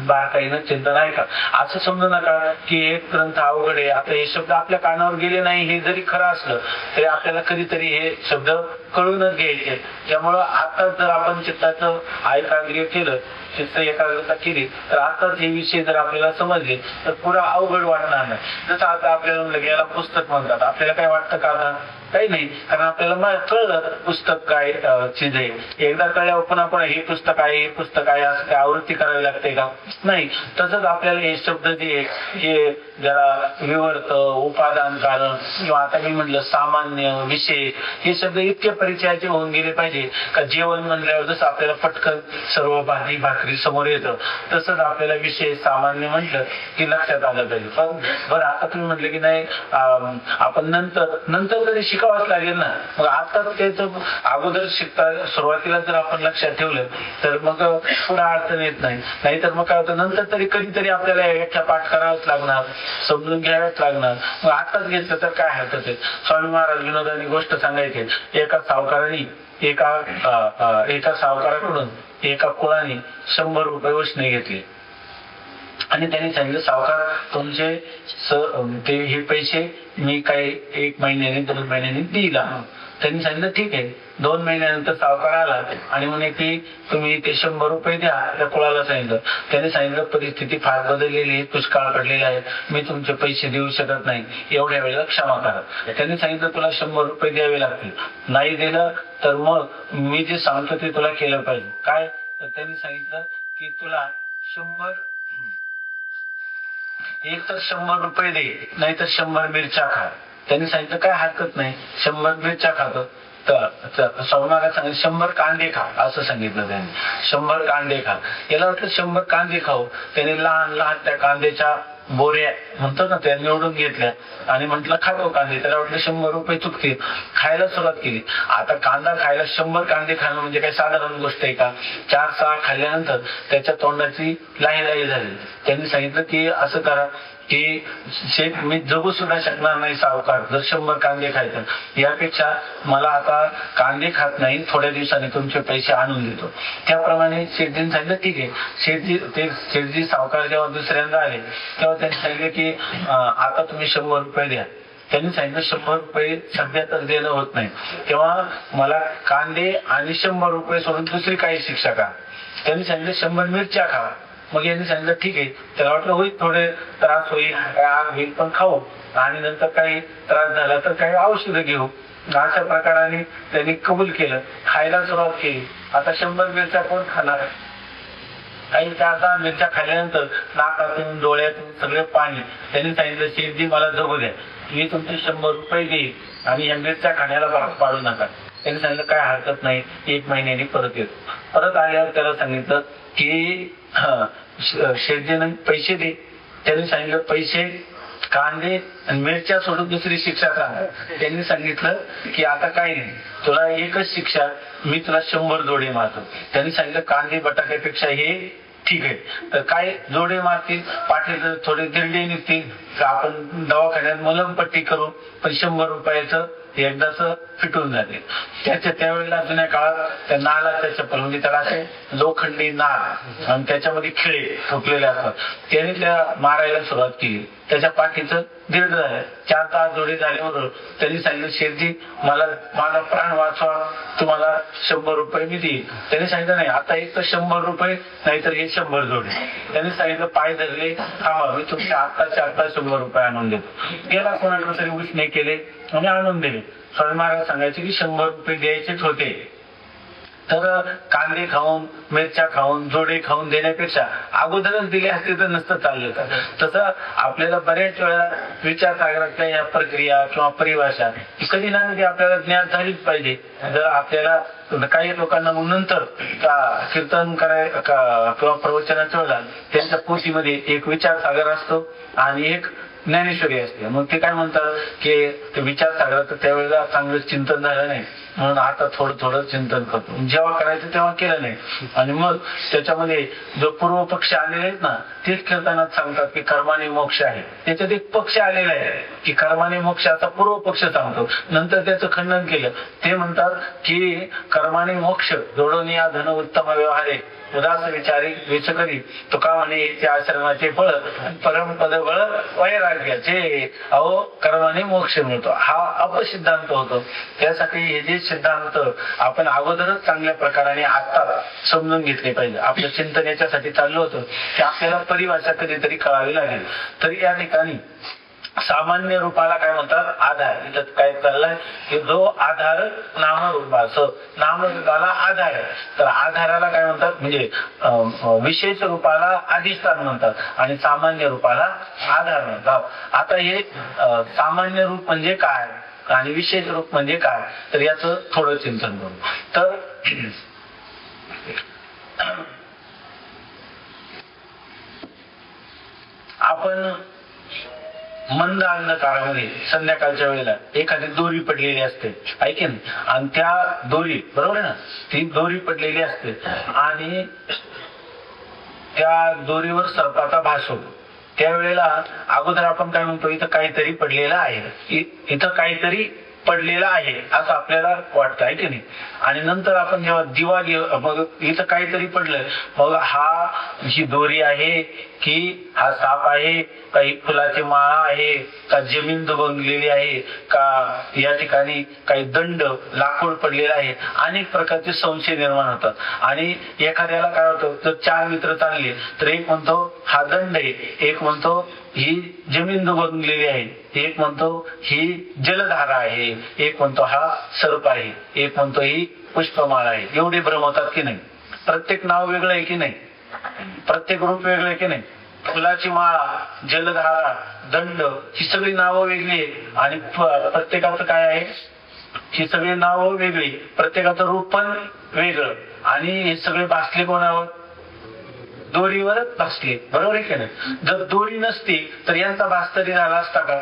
बारकाईनं चिंतन आहे का. असं समजू नका की एक ग्रंथ अवघड आहे, आता हे शब्द आपल्या कानावर गेले नाही हे जरी खरं असलं तरी आपल्याला कधीतरी हे शब्द कळूनच घ्यायचे. त्यामुळं आता जर आपण चित्ताचं ऐकाग्र्य केलं चित्त एकाग्रता केली तर आता हे विषय जर आपल्याला समजले तर पुरा अवघड वाटणार नाही. जसं आता आपल्याला याला पुस्तक म्हणतात, आपल्याला काय वाटतं का आता काही नाही, कारण आपल्याला कळलं पुस्तक काय चीज आहे. एकदा कळल्यावर पण आपण हे पुस्तक आहे हे पुस्तक आहे असं काय आवृत्ती करावी लागते का? नाही. तसंच आपल्याला हे शब्द जे हे ज्याला विवर्त, उपादान, कारण किंवा आता मी म्हटलं सामान्य, विषय, हे शब्द इतके परिचयाचे होऊन गेले पाहिजे का जेवण म्हणल्यावर जसं आपल्याला पटकन सर्व भाजी भाकरी समोर येतं तसंच आपल्याला विषय सामान्य म्हटलं की लक्षात आलं पाहिजे. पण बरं आता तुम्ही म्हटलं की नाही आपण नंतर तरी शिकावंच लागेल ना. मग आता त्याच अगोदर शिकता सुरुवातीला जर आपण लक्षात ठेवलं तर मग पुढे अडचण येत नाही. नाहीतर मग काय होतं नंतर तरी कधीतरी आपल्याला व्याख्या पाठ करावंच लागणार, समजून घ्यावंच लागणार. मग आताच घेतलं तर काय हरकत आहे. स्वामी महाराज विनोदाने गोष्ट सांगायची, एका सावकाराने एका सावकाराकडून एका कुळाने 100 रुपये उसने घेतले आणि त्यांनी सांगितलं सावकार तुमचे हे पैसे मी काही 1 महिन्याने 2 महिन्याने देईल. त्यांनी सांगितलं ठीक आहे. 2 महिन्यानंतर सावकार आला आणि म्हणे की तुम्ही ते 100 रुपये द्या. त्या कुळाला सांगितलं. त्याने सांगितलं परिस्थिती फार बदललेली आहे, दुष्काळ पडलेला आहे, मी तुमचे पैसे देऊ शकत नाही, एवढ्या वेळेला क्षमा करा. त्यांनी सांगितलं तुला 100 रुपये द्यावे लागतील, नाही दिलं तर मग मी जे सांगतो ते तुला केलं पाहिजे. काय? तर त्यांनी सांगितलं की तुला 100 एक तर 100 रुपये दे, नाही तर 100 मिरच्या खा. त्यांनी सांगितलं काय हरकत नाही, 100 मिरच्या खातो. तर स्वामीला सांगितलं 100 कांदे खा असं सांगितलं त्यांनी. 100 कांदे खा. याला वाटलं 100 कांदे खाऊ. त्याने लहान लहान त्या कांद्याच्या बोऱ्या म्हणतो ना त्या निवडून घेतल्या आणि म्हटलं खातो कांदे. त्याला वाटलं 100 रुपये चुकतील, खायला सुरुवात केली. आता कांदा खायला 100 कांदे खाणं म्हणजे काही साधारण गोष्ट आहे का? 4-6 खाल्ल्यानंतर त्याच्या तोंडाची लाही झाली. त्यांनी सांगितलं की असं करा की शेत मी जगू सुद्धा शकणार नाही सावकार जर 100 कांदे खायचं, यापेक्षा मला आता कांदे खात नाही, थोड्या दिवसांनी तुमचे पैसे आणून देतो. त्याप्रमाणे शेठजीने सांगितलं ठीक आहे. शेठजी सावकार जेव्हा दुसऱ्यांदा आले तेव्हा त्यांनी सांगितलं की आता तुम्ही 100 रुपये द्या. त्यांनी सांगितलं 100 रुपये सध्या तर देणं होत नाही, तेव्हा मला कांदे आणि 100 रुपये सोडून दुसरी काही शिक्षा का? त्यांनी सांगितलं 100 मिरच्या खा. मग यांनी सांगितलं ठीक आहे. त्याला वाटलं होईल थोडे त्रास होईल, काय आग होईल, पण खाऊ आणि नंतर काही त्रास झाला तर काही औषधं घेऊ. अशा प्रकाराने त्यांनी कबूल केलं, खायला सुरुवात केली. आता 100 मिरच्या कोण खाणार? काही त्या आता मिरच्या खाल्ल्यानंतर नाकातून डोळ्यातून सगळे पाणी. त्यांनी सांगितलं शेठजी मला जगू द्या, मी तुमचे 100 रुपये देईल आणि या मिरच्या खाण्याला भाग पाडू नका. त्यांनी सांगितलं काय हरकत नाही, 1 महिन्याने परत येतो. परत आल्यावर त्याला सांगितलं की शेठजीने पैसे दे. त्यांनी सांगितलं पैसे, कांदे आणि मिरच्या सोडून दुसरी शिक्षा का? त्यांनी सांगितलं की आता काय नाही, तुला एकच शिक्षा, मी तुला 100 जोडे मारतो. त्यांनी सांगितलं कांदे बटाट्यापेक्षा हे ठीक आहे. तर काय जोडे मारतील, पाठीला थोडे दिरडे निघतील का आपण दवाखान्यात मलमपट्टी करू, पण 100 रुपयाचं एकदाच फिटून जाते. त्यावेळेला जुन्या काळात त्या नालाच्या चप्पल म्हणजे त्याला असे लोखंडी नाल आणि त्याच्यामध्ये खिळे ठोकलेले असतात, त्याने त्या मारायला सुरुवात केली. त्याच्या पाठीचं दीर्घ झालं. 4 जोडे झाल्यावर त्यांनी सांगितलं शेठजी मला प्राण वाचवा, तुम्हाला 100 रुपये मी देईल. त्यांनी सांगितलं नाही, आता एक तर 100 रुपये, नाहीतर हे 100 जोडे. त्यांनी सांगितलं पाय धरले, थांबा मी तुमच्या आता 100 रुपये आणून देतो. गेला कोणाकडे तरी उसने केले आणि आणून दिले. स्वामी महाराज सांगायचे की 100 रुपये द्यायचेच होते, तर कांदे खाऊन मिरच्या खाऊन जोडे खाऊन देण्यापेक्षा अगोदरच दिले असते तर नसतं चाललं का? तसं आपल्याला बऱ्याच वेळा विचारसागरातल्या या प्रक्रिया किंवा परिभाषा कधी ना कधी आपल्याला ज्ञान झालीच पाहिजे. जर आपल्याला काही लोकांना मग नंतर कीर्तन करायला किंवा प्रवचनाच्या वेळेला त्यांच्या पोथीमध्ये एक विचारसागर असतो आणि एक ज्ञानेश्वरी असते. मग ते काय म्हणतात की ते विचारसागराचं त्यावेळेला चांगलं चिंतन झालं नाही म्हणून आता थोडं चिंतन करतो. जेव्हा करायचं तेव्हा केलं नाही आणि मग त्याच्यामध्ये जो पूर्व पक्ष आलेले आहेत ना तेच कीर्तनात सांगतात की कर्माने मोक्ष आहे. त्याच्यात एक पक्ष आलेला आहे की कर्माने मोक्ष, असा पूर्व पक्ष सांगतो. नंतर त्याचं खंडन केलं. ते म्हणतात की कर्माने मोक्ष जोडून या धन उत्तम व्यवहारे उदास विचारी विचकरी तुका म्हणे त्या आश्रमाचे फळ परमपद बळ वैराग्याचे. अहो कर्माने मोक्ष मिळतो हा अपसिद्धांत होतो. त्यासाठी हे जे सिद्धांत आपण अगोदरच चांगल्या प्रकाराने आता समजून घेतले पाहिजे. आपलं चिंतन याच्यासाठी चाललं होतं की आपल्याला परिभाषा कधीतरी कळावी लागेल. तर या ठिकाणी सामान्य रूपाला काय म्हणतात आधार. इथं काय चाललंय की जो आधार नामरूपास नामरूपाला आधार आहे तर आधाराला काय म्हणतात म्हणजे विशेष रूपाला अधिष्ठान म्हणतात आणि सामान्य रूपाला आधार म्हणतात. आता हे सामान्य रूप म्हणजे काय आणि विशेष रूप म्हणजे काय तर याचं थोडं चिंतन करू. तर आपण मंद अंधकारामध्ये संध्याकाळच्या वेळेला एखादी दोरी पडलेली असते ऐकेन आणि त्या दोरी बरोबर आहे ना ती दोरी पडलेली असते आणि त्या दोरीवर सर्पाचा भास होतो. त्यावेळेला अगोदर आपण काय म्हणतो इथं काहीतरी पडलेलं आहे इथं काहीतरी पडलेला आहे असं आपल्याला वाटतं आहे की नाही. आणि नंतर आपण जेव्हा दिवा मग इथं काहीतरी पडलं मग हा जी दोरी आहे की हा साप आहे काही फुलाची माळा आहे का जमीन दुबंगलेली आहे का या ठिकाणी काही दंड लाकूड पडलेला आहे. अनेक प्रकारचे संशय निर्माण होतात. आणि एखाद्याला काय होतं जर 4 मित्र चालले तर एक म्हणतो हा दंड आहे एक म्हणतो ही जमीन दुबंगलेली आहे एक म्हणतो ही जलधारा आहे एक म्हणतो हा सर्प आहे एक म्हणतो ही पुष्पमाळा आहे. एवढे भ्रम होतात की नाही. प्रत्येक नाव वेगळं आहे की नाही प्रत्येक रूप वेगळं आहे की नाही. फुलाची माळा जलधारा दंड ही सगळी नावं वेगळी आहेत आणि प्रत्येकाचं काय आहे ही सगळी नावं वेगळी प्रत्येकाचं रूप पण वेगळं आणि हे सगळे भासले कोणावर दोरीवरच भासले बरोबर आहे की नाही. जर दोरी नसती तर यांचा भास तरी झाला असता का.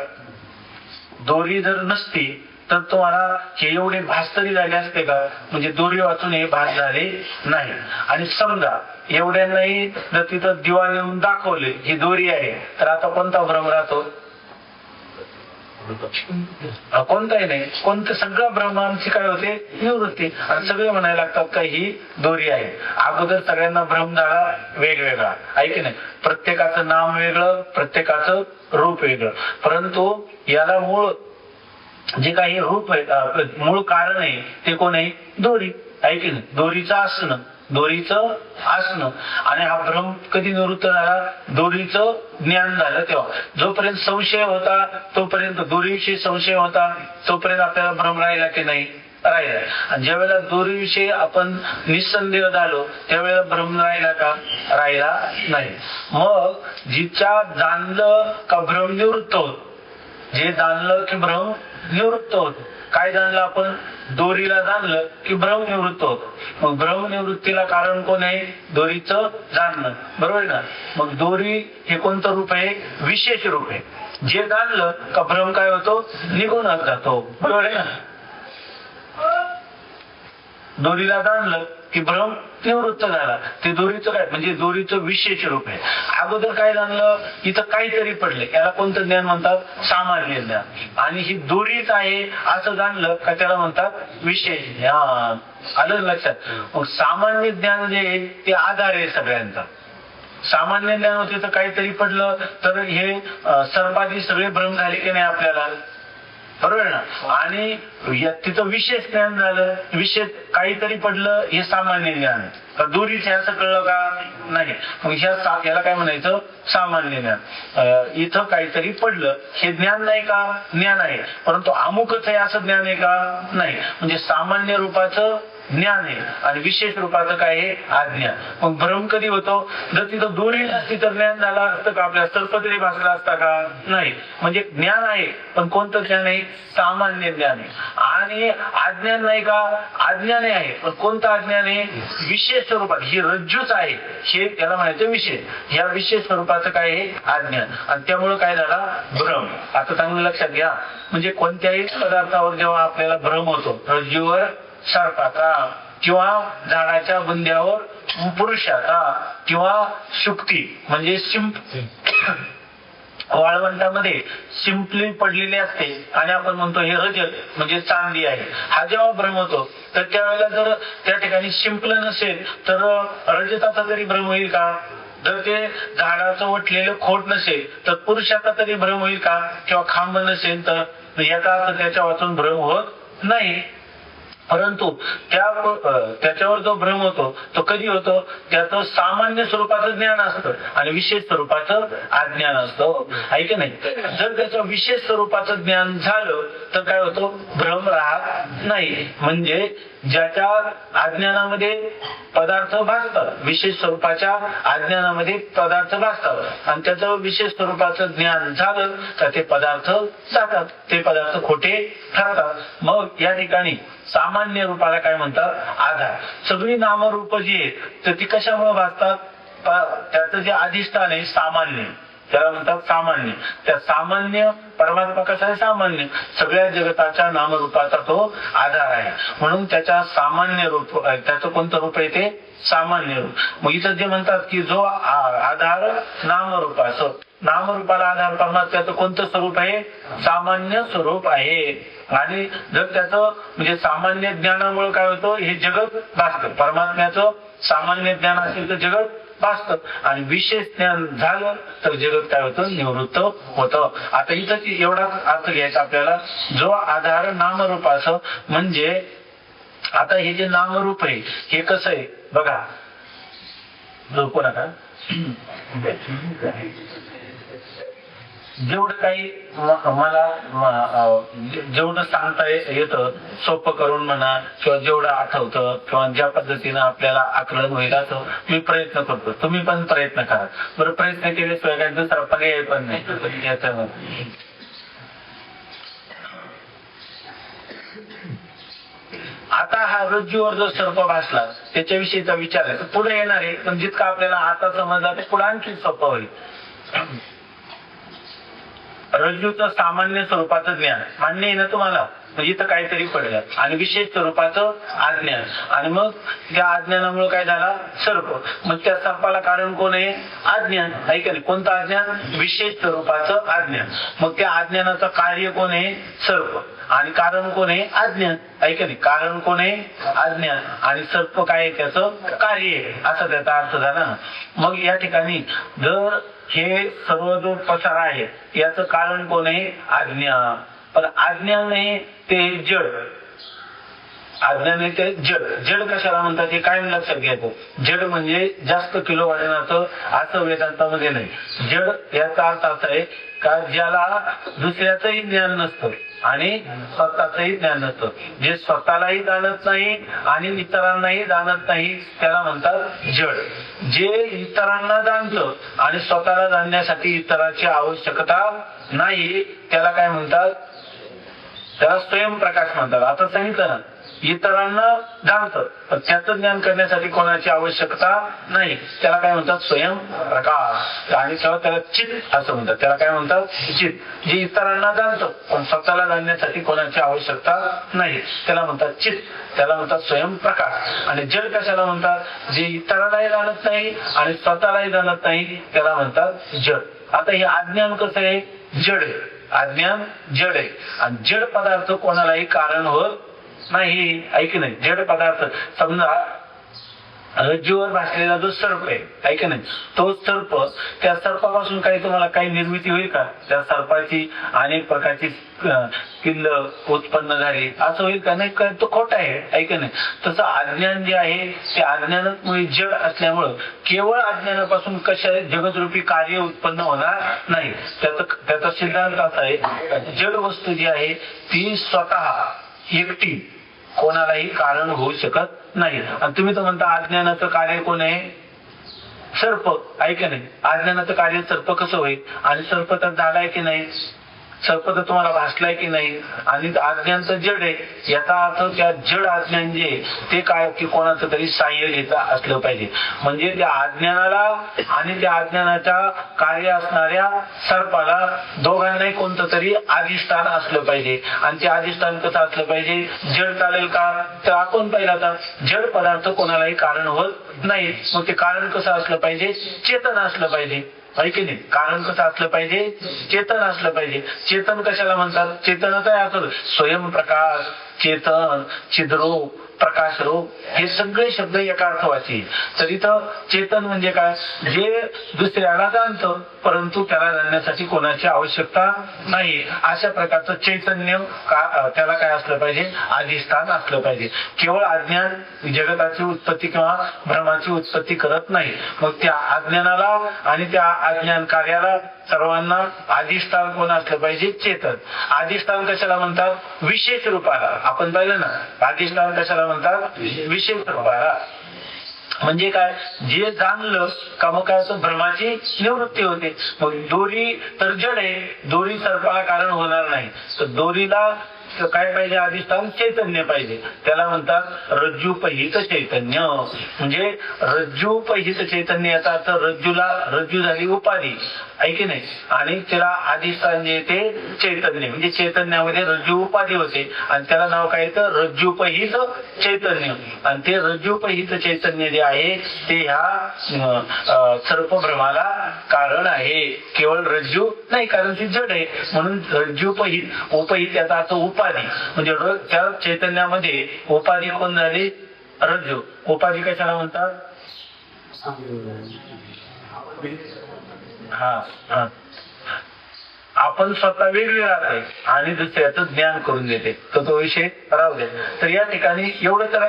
दोरी जर नसती तर तुम्हाला हे एवढे भास तरी झाले असते का म्हणजे दोरी वाचून हे भास झाले नाही. आणि समजा एवढ्यांनाही जर तिथं दिवा नेऊन दाखवले ही दोरी आहे तर आता कोणता भ्रम राहतो कोणताही नाही. कोणतं सगळं भ्रमांची काय होते निवृत्ती आणि सगळे म्हणायला लागतात का ही दोरी आहे. अगोदर सगळ्यांना भ्रम झाला वेगवेगळा ऐक नाही. प्रत्येकाचं नाम वेगळं प्रत्येकाचं रूप वेगळं परंतु याला मूळ जे काही रूप आहे मूळ कारण आहे ते कोण आहे दोरी ऐक नाही. दोरीचं असणं आणि हा भ्रम कधी निवृत्त झाला दोरीचं ज्ञान झालं तेव्हा. जोपर्यंत संशय होता तोपर्यंत दोरीविषयी संशय होता तोपर्यंत आपल्याला भ्रम राहिला की नाही राहिला. आणि ज्या वेळेला दोरीविषयी आपण निसंदेह झालो त्यावेळेला भ्रम राहिला का राहिला नाही. मग जिच्या जाणलं का भ्रम निवृत्त होत जे जाणलं की भ्रम निवृत्त होत. काय जाणलं आपण दोरीला जाणलं की भ्रम निवृत्त होत. मग भ्रम निवृत्तीला कारण कोण आहे दोरीचं जाणणं बरोबर ना. मग दोरी हे कोणतं रूप आहे विशेष रूप आहे. जे जाणलं का भ्रम काय होतो निघून जातो बरोबर आहे ना. दोरीला जाणलं की भ्रम निवृत्त झाला. ते दोरीचं काय म्हणजे दोरीचं विशेष रूप आहे. अगोदर काय जाणलं इथं काहीतरी पडले याला कोणतं ज्ञान म्हणतात सामान्य ज्ञान आणि ही दोरीच आहे असं जाणलं का त्याला म्हणतात विशेष ज्ञान. आलं लक्षात. मग सामान्य ज्ञान जे आहे ते आधार आहे सगळ्यांचा. सामान्य ज्ञान होते तर काहीतरी पडलं तर हे सर्वाधिक सगळे भ्रम झाले की नाही आपल्याला बरोबर ना. आणि तिथं विशेष ज्ञान झालं विशेष काहीतरी पडलं हे सामान्य ज्ञान आहे. दोरीचे असं कळलं का नाही. मग याला काय म्हणायचं सामान्य ज्ञान. इथं काहीतरी पडलं हे ज्ञान नाही का ज्ञान आहे परंतु अमुकच आहे असं ज्ञान आहे का नाही. म्हणजे सामान्य रूपाचं ज्ञान आहे आणि विशेष रूपाचं काय आहे अज्ञान. मग भ्रम कधी होतो जर तिथं दोरी नसती तर ज्ञान झाला असतं का आपल्या सर्प तरी भासला असता का नाही. म्हणजे ज्ञान आहे पण कोणतं ज्ञान आहे सामान्य ज्ञान आहे. आणि अज्ञान नाही का अज्ञान आहे पण कोणतं अज्ञान आहे विशेष स्वरूपात. ही रज्जूच आहे हे त्याला म्हणायचं विशेष. ह्या विशेष स्वरूपाचं काय आहे अज्ञान आणि त्यामुळे काय झाला भ्रम. आता चांगलं लक्षात घ्या. म्हणजे कोणत्याही पदार्थावर जेव्हा आपल्याला भ्रम होतो रज्जूवर सर्पाचा किंवा झाडाच्या बुंद्यावर पुरुषाचा किंवा शुक्ती म्हणजे वाळा वाळवंटामध्ये शिंपली पडलेली असते आणि आपण म्हणतो हे रजत म्हणजे चांदी आहे, हा जेव्हा भ्रम होतो तर त्यावेळेला जर त्या ठिकाणी शिंपलं नसेल तर रजताचा तरी भ्रम होईल का? जर ते झाडाचं वटलेलं खोट नसेल तर पुरुषाचा तरी भ्रम होईल का? किंवा खांब नसेल तर याचा अर्थ त्याच्या वाचून भ्रम होत नाही. परंतु त्याच्यावर जो भ्रम होतो तो कधी होतो? त्याचं सामान्य स्वरूपाचं ज्ञान असतं आणि विशेष स्वरूपाचं अज्ञान असतं, आहे की नाही? जर त्याचं विशेष स्वरूपाचं ज्ञान झालं तर काय होतो? भ्रम राहत नाही. म्हणजे ज्याच्या अज्ञानामध्ये पदार्थ भासतात, विशेष स्वरूपाच्या अज्ञानामध्ये पदार्थ भासतात आणि त्याचं विशेष स्वरूपाचं ज्ञान झालं तर ते पदार्थ जातात, ते पदार्थ खोटे ठरतात. मग या ठिकाणी सामान्य रूपाला काय म्हणतात? आधार. सगळी नामरूप जी आहेत तर ती कशामुळे भासतात? त्याचं जे अधिष्ठान आहे सामान्य, त्याला म्हणतात सामान्य. त्या सामान्य परमात्मा कसा आहे? सामान्य. सगळ्या जगताच्या नामरूपाचा तो आधार आहे, म्हणून त्याच्या सामान्य रूप, त्याचं कोणतं रूप आहे? ते सामान्य रूप. मग इथं जे म्हणतात की जो आधार नामरूप, असं नामरूपाला आधार परमात्म्याचं कोणतं स्वरूप आहे? सामान्य स्वरूप आहे. आणि जर त्याचं म्हणजे सामान्य ज्ञानामुळे काय होतं? हे जगत भासतं. परमात्म्याचं सामान्य ज्ञान असेल तर जगत भासतं आणि विशेष ज्ञान झालं तर जगत काय होतं? निवृत्त होतं. आता इथं एवढा अर्थ घ्यायचा आपल्याला, जो आधार नामरूप असं. म्हणजे आता हे जे नामरूप आहे हे कसं आहे बघा, झोपू नका. जेवढं काही मला जेवढं सांगता येतं सोपं करून म्हणा, किंवा जेवढं आठवतं किंवा ज्या पद्धतीनं आपल्याला आकलन होईल असं मी प्रयत्न करतो. तुम्ही पण प्रयत्न करा बरं. प्रयत्न केल्याशिवाय काय दुसरा पर्याय पण नाही. आता हा रज्जूवर जो सर्प भासला त्याच्याविषयीचा विचार आहे पुढे येणार आहे, पण जितका आपल्याला आता समजला ते पुढे आणखी सोपं होईल. रज्जूचं सामान्य स्वरूपाचं ज्ञान मान्य आहे ना तुम्हाला? म्हणजे इथं काहीतरी पडलं आणि विशेष स्वरूपाचं अज्ञान, आणि मग त्या अज्ञानामुळे काय झाला? सर्प. मग त्या सर्पाला कारण कोण आहे? अज्ञान, आहे का नाही? कोणतं अज्ञान? विशेष स्वरूपाचं अज्ञान. मग त्या अज्ञानाचं कार्य कोण आहे? सर्प. आणि कारण कोण आहे? अज्ञान, आहे का नाही? कारण कोण आहे? अज्ञान. आणि सर्प काय आहे? त्याचं कार्य आहे, असा त्याचा अर्थ झाला. मग या ठिकाणी जर हे सर्व जो पसार आहे याचं कारण कोण आहे? अज्ञान. पण अज्ञान नाही ते जड. अज्ञान आहे ते जड. जड कशाला म्हणतात हे कायम लक्षात घ्यायचं. जड म्हणजे जास्त किलो वजनाचं असं वेदांतामध्ये नाही. जड याचा अर्थ असा आहे का ज्याला दुसऱ्याचंही ज्ञान नसतं आणि स्वतःचंही ज्ञान नसतं. जे स्वतःलाही जाणत नाही आणि इतरांनाही जाणत नाही त्याला म्हणतात जड. जे इतरांना जाणतं आणि स्वतःला जाणण्यासाठी इतरांची आवश्यकता नाही त्याला काय म्हणतात? त्याला स्वयंप्रकाश म्हणतात. आता सांगितलं ना, इतरांना जाणतं पण त्याचं ज्ञान करण्यासाठी कोणाची आवश्यकता नाही त्याला काय म्हणतात? स्वयंप्रकाश. आणि त्याला चित असं म्हणतात. त्याला काय म्हणतात? चित. जे इतरांना जाणतं पण स्वतःला जाणण्यासाठी कोणाची आवश्यकता नाही त्याला म्हणतात चित, त्याला म्हणतात स्वयंप्रकाश. आणि जड कशाला म्हणतात? जे इतरांनाही जाणत नाही आणि स्वतःलाही जाणत नाही त्याला म्हणतात जड. आता हे अज्ञान कसं आहे? जड आहे. अज्ञान जड आहे आणि जड पदार्थ कोणालाही कारण होत नाही, ऐक नाही? जड पदार्थ समजा रज्जूवर भासलेला जो सर्प आहे, ऐक नाही? तो सर्प, त्या सर्पापासून काही तुम्हाला काही निर्मिती होईल का? त्या सर्पाची अनेक प्रकारची किल्ल उत्पन्न झाली असं होईल का? नाही. तो खोटा आहे, ऐक नाही? तसं अज्ञान जे आहे ते अज्ञानामुळे जड असल्यामुळं केवळ अज्ञानापासून कशा जगदरूपी कार्य उत्पन्न होणार नाही. त्याचा सिद्धांत असा आहे, जड वस्तू जी आहे ती स्वतः एकटी कोणालाही कारण होऊ शकत नाही. आणि तुम्ही तर म्हणता अज्ञानाचं कार्य कोण आहे? सर्प, ऐक नाही? अज्ञानाचं कार्य सर्प कसं होईल? आणि सर्प तर झालाय की नाही? सर्प तर तुम्हाला भासलाय की नाही? आणि अज्ञान तर जड आहे. याचा अर्थ त्या जड अज्ञान जे ते काय की कोणाचं तरी साह्य घेता असलं पाहिजे. म्हणजे त्या अज्ञानाला आणि त्या अज्ञानाच्या कार्य असणाऱ्या सर्पाला दोघांनाही कोणतं तरी अधिष्ठान असलं पाहिजे. आणि ते अधिष्ठान कसं असलं पाहिजे? जड चालेल का? तर आपण पहिला जड पदार्थ कोणालाही कारण होत नाही. मग ते कारण कसं असलं पाहिजे? चेतन असलं पाहिजे. आहे की नाही. कारण कसं असलं पाहिजे, चेतन असलं पाहिजे. चेतन कशाला म्हणतात, चेतनच आहे असं स्वयंप्रकाश, चेतन, चिद्रूप, प्रकाश रूप, हे सगळे शब्द एका अर्थवाची. तर इथं चेतन म्हणजे काय, जे दुसऱ्याला जाणतं परंतु त्याला जाणण्यासाठी कोणाची आवश्यकता नाही, अशा प्रकारचं चैतन्य त्याला काय असलं पाहिजे, अधिष्ठान असलं पाहिजे. केवळ अज्ञान जगताची उत्पत्ती किंवा भ्रमाची उत्पत्ती करत नाही. मग त्या अज्ञानाला आणि त्या अज्ञान कार्याला सर्वांना अधिष्ठान कोण असलं पाहिजे, चेतन. अधिष्ठान कशाला म्हणतात, विशेष रूपाला. आपण पाहिलं ना, अधिष्ठान कशाला म्हणतात, विशेष रूपाला. म्हणजे काय, जे जाणलं का मग काय असं भ्रमाची निवृत्ती होते. मग दोरी तर जड आहे, दोरी सर्पाला कारण होणार नाही, तर दोरीला काय पाहिजे, अधिष्ठान चैतन्य पाहिजे. त्याला म्हणतात रज्जूपहित चैतन्य. म्हणजे रज्जूपहित चैतन्य याचा अर्थ रज्जूला, रज्जू झाली उपाधी, आहे की नाही, आणि त्याला अधिष्ठान जे ते चैतन्य. म्हणजे चैतन्यामध्ये रज्जू उपाधी होते आणि त्याला नाव काय येतं, रज्जूपहित चैतन्य. आणि ते रज्जूपहित चैतन्य जे आहे ते ह्या सर्पभ्रमाला कारण आहे. केवळ रज्जू नाही, कारण ती जड आहे, म्हणून रज्जूपहित, उपहित याचा अर्थ उपाधी. म्हणजे त्या चैतन्यामध्ये उपाधी कोण झाली, रज्जू. उपाधी कशाला म्हणतात, हा आपण स्वतः वेगळे राहते आणि दुसऱ्याचं ज्ञान करून देते, तर तो विषय राहू दे. तर या ठिकाणी एवढं तर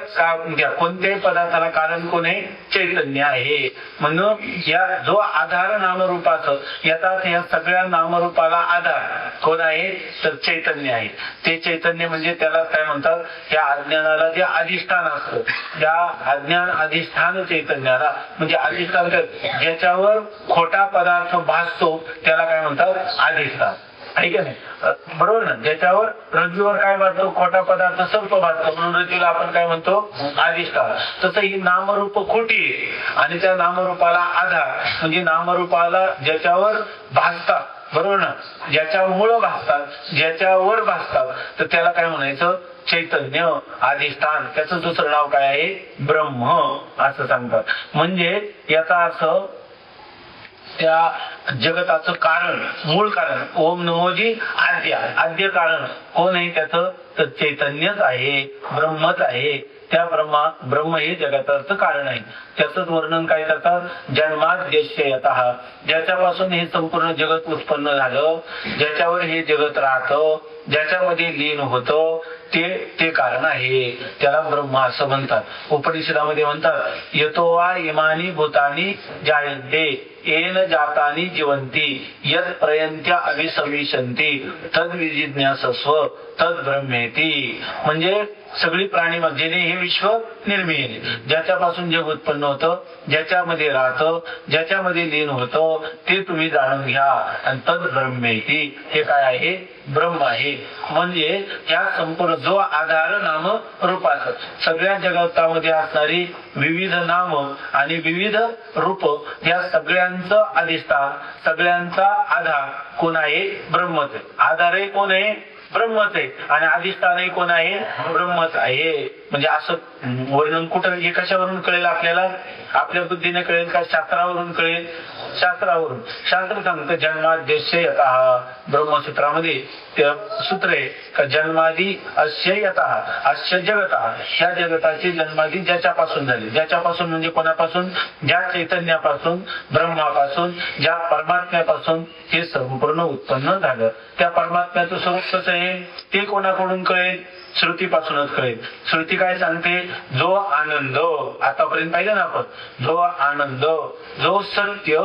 घ्या, कोणत्याही पदार्थाला कारण कोण आहे, चैतन्य आहे. म्हणून या जो आधार नामरूपाचं, याचा या सगळ्या नामरूपाला आधार कोण आहे, तर चैतन्य आहे. ते चैतन्य म्हणजे त्याला काय म्हणतात, त्या अज्ञानाला जे अधिष्ठान असतं, त्या अज्ञान अधिष्ठान चैतन्याला, म्हणजे अधिष्ठान ज्याच्यावर खोटा पदार्थ भासतो त्याला काय म्हणतात, अधिष्ठान. आहे की नाही, बरोबर ना. ज्याच्यावर रज्जूवर काय वाटतो, खोटा पदार्थ सर्प भासतो, म्हणून रज्जूला आपण काय म्हणतो, अधिष्ठान. तसं ही नामरूप खोटी आहे आणि त्या नामरूपाला आधार, म्हणजे नामरूपाला ज्याच्यावर भासतात, बरोबर ना, ज्याच्यामुळं भासतात, ज्याच्यावर भासतात, तर त्याला काय म्हणायचं, चैतन्य, अधिष्ठान. त्याचं दुसरं नाव काय आहे, ब्रह्म असं सांगतात. म्हणजे याचा अर्थ त्या जगताचं कारण, मूळ कारण, ओम नमोजी आद्य, आद्य कारण कोण आहे त्याचं, तर चैतन्यच आहे, ब्रह्मच आहे. त्या ब्रह्म हे जगताचं कारण आहे. त्याच वर्णन काय करतात, जन्माद्यस्य यतः, ज्याच्यापासून हे संपूर्ण जगत उत्पन्न झालं, ज्याच्यावर हे जगत राहतं, ज्याच्यामध्ये लीन होतं, ते कारण आहे, त्याला ब्रह्म असं म्हणतात. उपनिषदामध्ये म्हणतात यतो वा इमानी भूतानी जायन्ते येन जातानी जीवन्ति यत् प्रयन्त्य अविसविशन्ति तद् विजिज्ञासस्व तद् ब्रह्मेति. म्हणजे सगळी प्राणी जेणे हे विश्व निर्मिती, ज्याच्यापासून जग उत्पन्न होतं, ज्याच्यामध्ये राहतं, ज्याच्यामध्ये लीन होतं, ते तुम्ही जाणून घ्या. आणि तद् ब्रह्मेति, हे काय आहे, ब्रह्म आहे. म्हणजे या संपूर्ण जो आधार नाम रूपाचं, सगळ्या जगतामध्ये असणारी विविध नाम आणि विविध रूप, या सगळ्यांचं अधिष्ठान, सगळ्यांचा आधार कोण आहे, ब्रह्मच आहे. आधार आहे कोण आहे, ब्रह्मच आहे. आणि अधिष्ठान कोण आहे, ब्रह्मच आहे. म्हणजे असं वर्णन कुठं, हे कशावरून कळेल आपल्याला, आपल्या बुद्धीने कळेल का, शास्त्रावरून कळेल, शास्त्रावरून. शास्त्र सांगतं जन्माद्यस्य यतः, ब्रह्मसूत्रामध्ये ते सूत्र आहे का, जन्मादी अस्य यतः, अस्य जगतः, ह्या जगताची जन्मादी ज्याच्यापासून झाली, ज्याच्यापासून म्हणजे कोणापासून, ज्या चैतन्यापासून, ब्रह्मापासून, ज्या परमात्म्यापासून हे संपूर्ण उत्पन्न झालं. त्या परमात्म्याचं स्वरूप कसं आहे ते कोणाकडून कळेल, श्रुतीपासूनच कळेल. श्रुती काय सांगते, जो आनंद, आतापर्यंत पाहिलं ना आपण, जो आनंद, जो सत्य,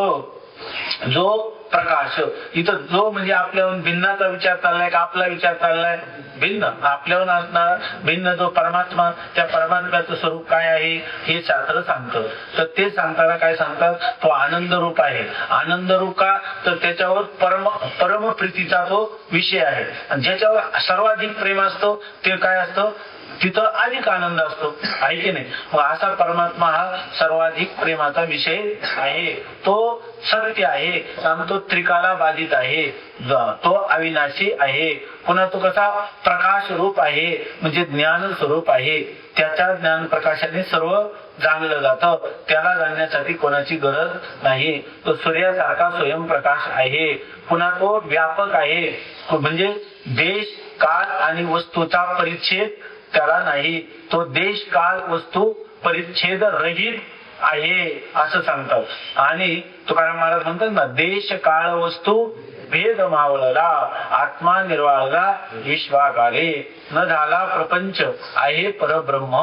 जो प्रकाश. इथं जो म्हणजे आपल्याहून भिन्नाचा विचार चाललाय का आपला विचार चाललाय, भिन्न, आपल्याहून असणार भिन्न जो परमात्मा, त्या परमात्म्याचं स्वरूप काय आहे हे शास्त्र सांगतं. तर ते सांगताना काय सांगतात, तो आनंद रूप आहे. आनंद रूप का, तर त्याच्यावर परमप्रीतीचा तो विषय आहे. आणि ज्याच्यावर सर्वाधिक प्रेम असतो ते काय असतं, तिथं अधिक आनंद असतो, आहे की नाही. मग असा परमात्मा हा सर्वाधिक प्रेमाचा विषय आहे. तो सत्य आहे, सांगतो त्रिकाला बाधित आहे, तो अविनाशी आहे. पुन्हा तो कसा प्रकाश रूप आहे, म्हणजे ज्ञान स्वरूप आहे. त्याच्या ज्ञान प्रकाशाने सर्व जाणलं जातं, त्याला जाणण्यासाठी कोणाची गरज नाही. तो सूर्यासारखा स्वयंप्रकाश आहे, पुन्हा तो व्यापक आहे. म्हणजे देश काळ आणि वस्तूचा परिच्छेद त्याला नाही. तो देश काळ वस्तू परिच्छेद रहित आहे असं सांगतात. आणि तुकाराम महाराज म्हणतात ना, देश काळ वस्तू भेद मावळला, आत्मा निर्वाळला विश्वाकारे, न झाला प्रपंच आहे परब्रह्म,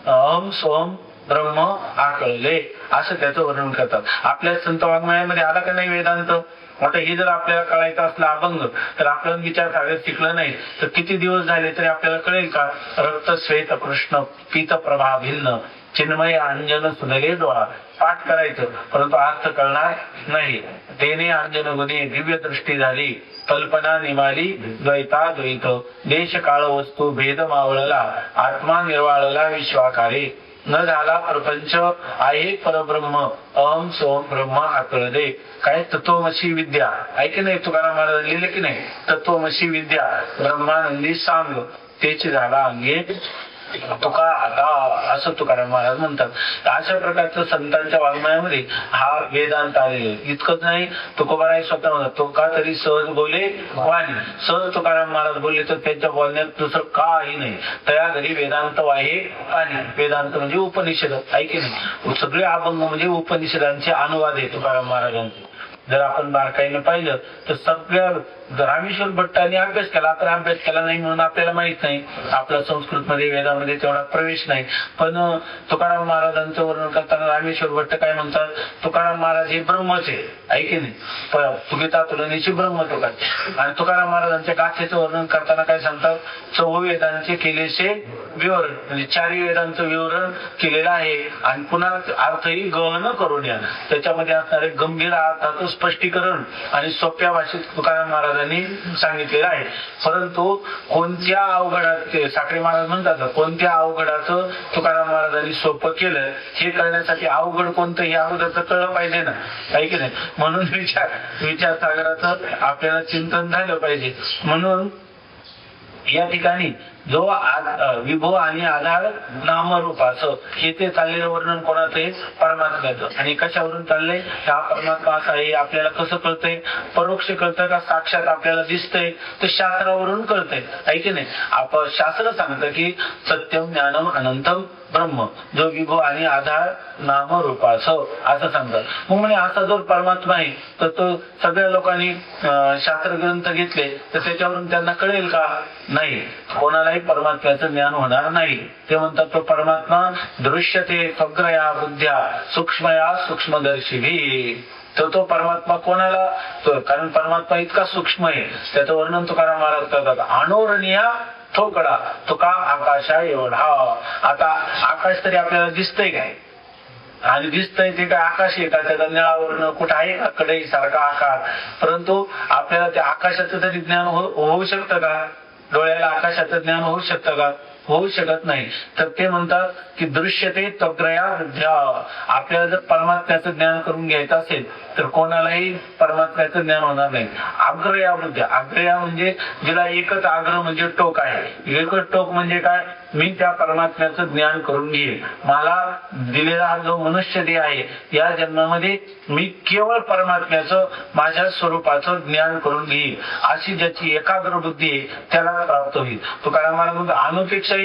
अहम सोहम ब्रह्म आकळले, असं त्याचं वर्णन करतात. आपल्या संत वाङ्मयामध्ये आला का नाही वेदांत? आता हे जर आपल्याला कळायचं असलं अभंग, तर आपल्याला विचार सागर शिकलं नाही तर किती दिवस झाले तरी आपल्याला कळेल का? रक्त श्वेत कृष्ण पीत प्रभा भिन्न, चिन्मय अंजन सुधरे डोळा, पाठ करायचं परंतु अर्थ कळणार नाही. तेने अंजन गुणे दिव्य दृष्टी झाली, कल्पना निमाली द्वैता द्वैत, देश काळ वस्तू भेद मावळला, आत्मा निर्वाळला विश्वाकारे, न झाला प्रपंच आहे परब्रह्म, अहम सोम ब्रह्म आकळदे. काय तत्वमसी विद्या ऐक नाही, तुकाराम महाराज लिहिले की नाही, तत्वमसी विद्या ब्रह्मानंदी सांग, तेच झाला अंगे तुका आता, असं तुकाराम महाराज म्हणतात. अशा प्रकारचं संतांच्या वाङ्मयामध्ये हा वेदांत आलेले. इतकंच नाही, तुकोबाराय स्वतः म्हणतात, तो का तरी सहज बोले वाणी. सहज तुकाराम महाराज बोलले तर त्यांच्या बोलण्यात दुसरं काही नाही. तया घरी वेदांत वाहे आणि वेदांत म्हणजे उपनिषद ऐके नाही. सगळे अभंग म्हणजे उपनिषदांचे अनुवाद आहे तुकाराम महाराजांचे. जर आपण बारकाईने पाहिलं तर सगळ्या रामेश्वर भट्टाने अभ्यास केला, तर अभ्यास केला नाही म्हणून आपल्याला माहित नाही, आपला संस्कृत मध्ये वेदामध्ये तेवढा प्रवेश नाही. पण तुकाराम महाराजांचं वर्णन करताना रामेश्वर भट्ट काय म्हणतात, तुकाराम महाराज हे ब्रह्मच आहे ऐके नाही, तुगिता तुलनेची ब्रह्म तुकार. आणि तुकाराम महाराजांच्या गाथेचं वर्णन करताना काय सांगतात, 4 वेदांचे केलेसे विवरण, म्हणजे 4 वेदांचं विवरण केलेलं आहे. आणि पुन्हा अर्थही गहन करून या, त्याच्यामध्ये असणारे गंभीर अर्थाचं स्पष्टीकरण आणि सोप्या भाषेत तुकाराम महाराजांनी सांगितलेलं आहे. परंतु कोणत्या अवघडात, साखरे महाराज म्हणतात, कोणत्या अवघडाचं तुकाराम महाराजांनी सोपं केलं हे कळण्यासाठी अवघड कोणतं हे अगोदरच कळलं पाहिजे ना, आहे की नाही. म्हणून विचार सागराचं आपल्याला चिंतन झालं पाहिजे. म्हणून या ठिकाणी जो विभो आणि आधार नामरूपाचं हे ते चाललेलं वर्णन कोणाचं आहे, परमात्म्याचं. आणि कशावरून चाललंय, हा परमात्मा असा आहे आपल्याला कसं कळतंय, परोक्ष कळतंय का साक्षात आपल्याला दिसतंय, तर शास्त्रावरून कळतंय आहे की नाही. आपण शास्त्र सांगतं की सत्यम ज्ञानम अनंतम ब्रह्म, जो विभो आणि आधार नामरूपाचं असं सांगतात. मग म्हणे असा जो परमात्मा आहे तर तो सगळ्या लोकांनी शास्त्र ग्रंथ घेतले तर त्याच्यावरून त्यांना कळेल का? नाही, कोणालाही परमात्म्याचं ज्ञान होणार नाही. ते म्हणतात तो परमात्मा दृश्यते स्वग्रया बुद्ध्या सूक्ष्मया सूक्ष्मदर्शिभी. तो परमात्मा कोणाला, कारण परमात्मा इतका सूक्ष्म आहे, त्याचं वर्णन तुकाराम महाराज करतात. अनोरणीया ठोकडा तुका आकाशा एवढा. आता आकाश तरी आपल्याला दिसतंय काय, आणि दिसतंय ते काय आकाश आहे का, त्याचा निळावर्ण कुठं आहे का कडई सारखा आकार. परंतु आपल्याला त्या आकाशाचं तरी ज्ञान होऊ शकतं का? डोळ्याला आकाशाचं ज्ञान होऊ शकतं का? होऊ शकत नाही. तर ते म्हणतात की दृश्यते त्वग्रया बुद्ध्या. आपल्याला जर परमात्म्याचं ज्ञान करून घ्यायचं असेल तर कोणालाही परमात्म्याचं ज्ञान होणार नाही. आग्रया बुद्ध्या, आग्रया म्हणजे जिला एकच आग्रह म्हणजे टोक आहे. एकच टोक म्हणजे काय, मी त्या परमात्म्याचं ज्ञान करून घेईल. मला दिलेला हा जो मनुष्य देह आहे या जन्मामध्ये मी केवळ परमात्म्याचं माझ्या स्वरूपाचं ज्ञान करून घेईल, अशी ज्याची एकाग्र बुद्धी आहे त्याला प्राप्त होईल. तुकाराम महाराज म्हणतात अणुपेक्षाही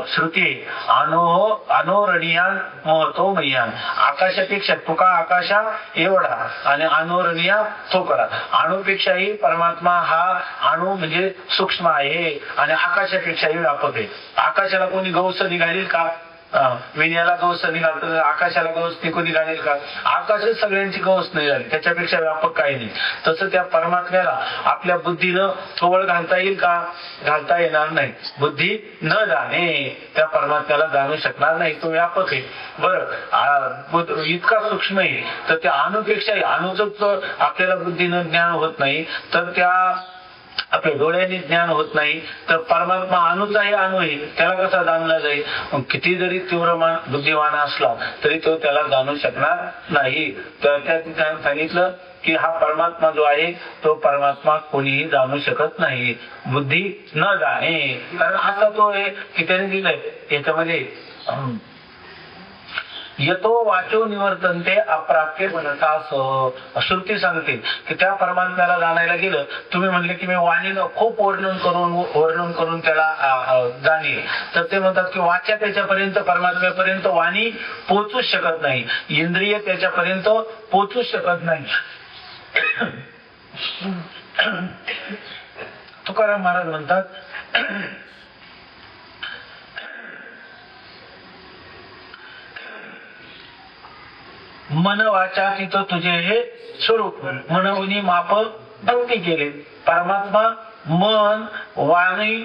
श्रुती अनोरणीयान महतो मह्यान. आकाशापेक्षा तुका आकाशा एवढा आणि अनोरणीया तो करा. अणुपेक्षाही परमात्मा हा अणु म्हणजे सूक्ष्म आहे आणि आकाशापेक्षाही व्यापक आहे. आकाशाला कोणी गौस निघालील का? विण्याला गौस निघाल, आकाशाला गौस कोणी घालेल का? आकाशच सगळ्यांची गौस नाही झाली, त्याच्यापेक्षा व्यापक काही नाही. तसं त्या परमात्म्याला आपल्या बुद्धीनं थोबळ घालता येईल का? घालता येणार नाही. बुद्धी न जाणे त्या परमात्म्याला जाणू शकणार नाही, तो व्यापक आहे. बरं, इतका सूक्ष्म आहे तर त्या अणुपेक्षाही, अणुच आपल्याला बुद्धीनं ज्ञान होत नाही तर त्या आपल्या डोळ्यांनी ज्ञान होत नाही तर परमात्मा अणुचाही अणु आहे, त्याला कसा जाणला जाईल? किती जरी तीव्र बुद्धिवान असला तरी तो त्याला जाणू शकणार नाही. तर त्या ठिकाणी सांगितलं की हा परमात्मा जो आहे तो परमात्मा कोणीही जाणू शकत नाही, बुद्धी न जाणे. कारण असा तो आहे की त्याने दिलंय याच्यामध्ये यतो वाचो निवर्तनते अप्राप्य मनसास. श्रुती सांगते की त्या परमात्म्याला जाणायला गेलं, तुम्ही म्हणले की मी वाणीनं खूप वर्णन करून त्याला जाणे, तर ते म्हणतात की वाचा त्याच्यापर्यंत परमात्म्यापर्यंत वाणी पोहोचूच शकत नाही, इंद्रिय त्याच्यापर्यंत पोहोचूच शकत नाही. तुकाराम महाराज म्हणतात मन वाचा तिथं तुझे हे स्वरूप, मनवनी माप भक्ती केले. परमात्मा मन वाणी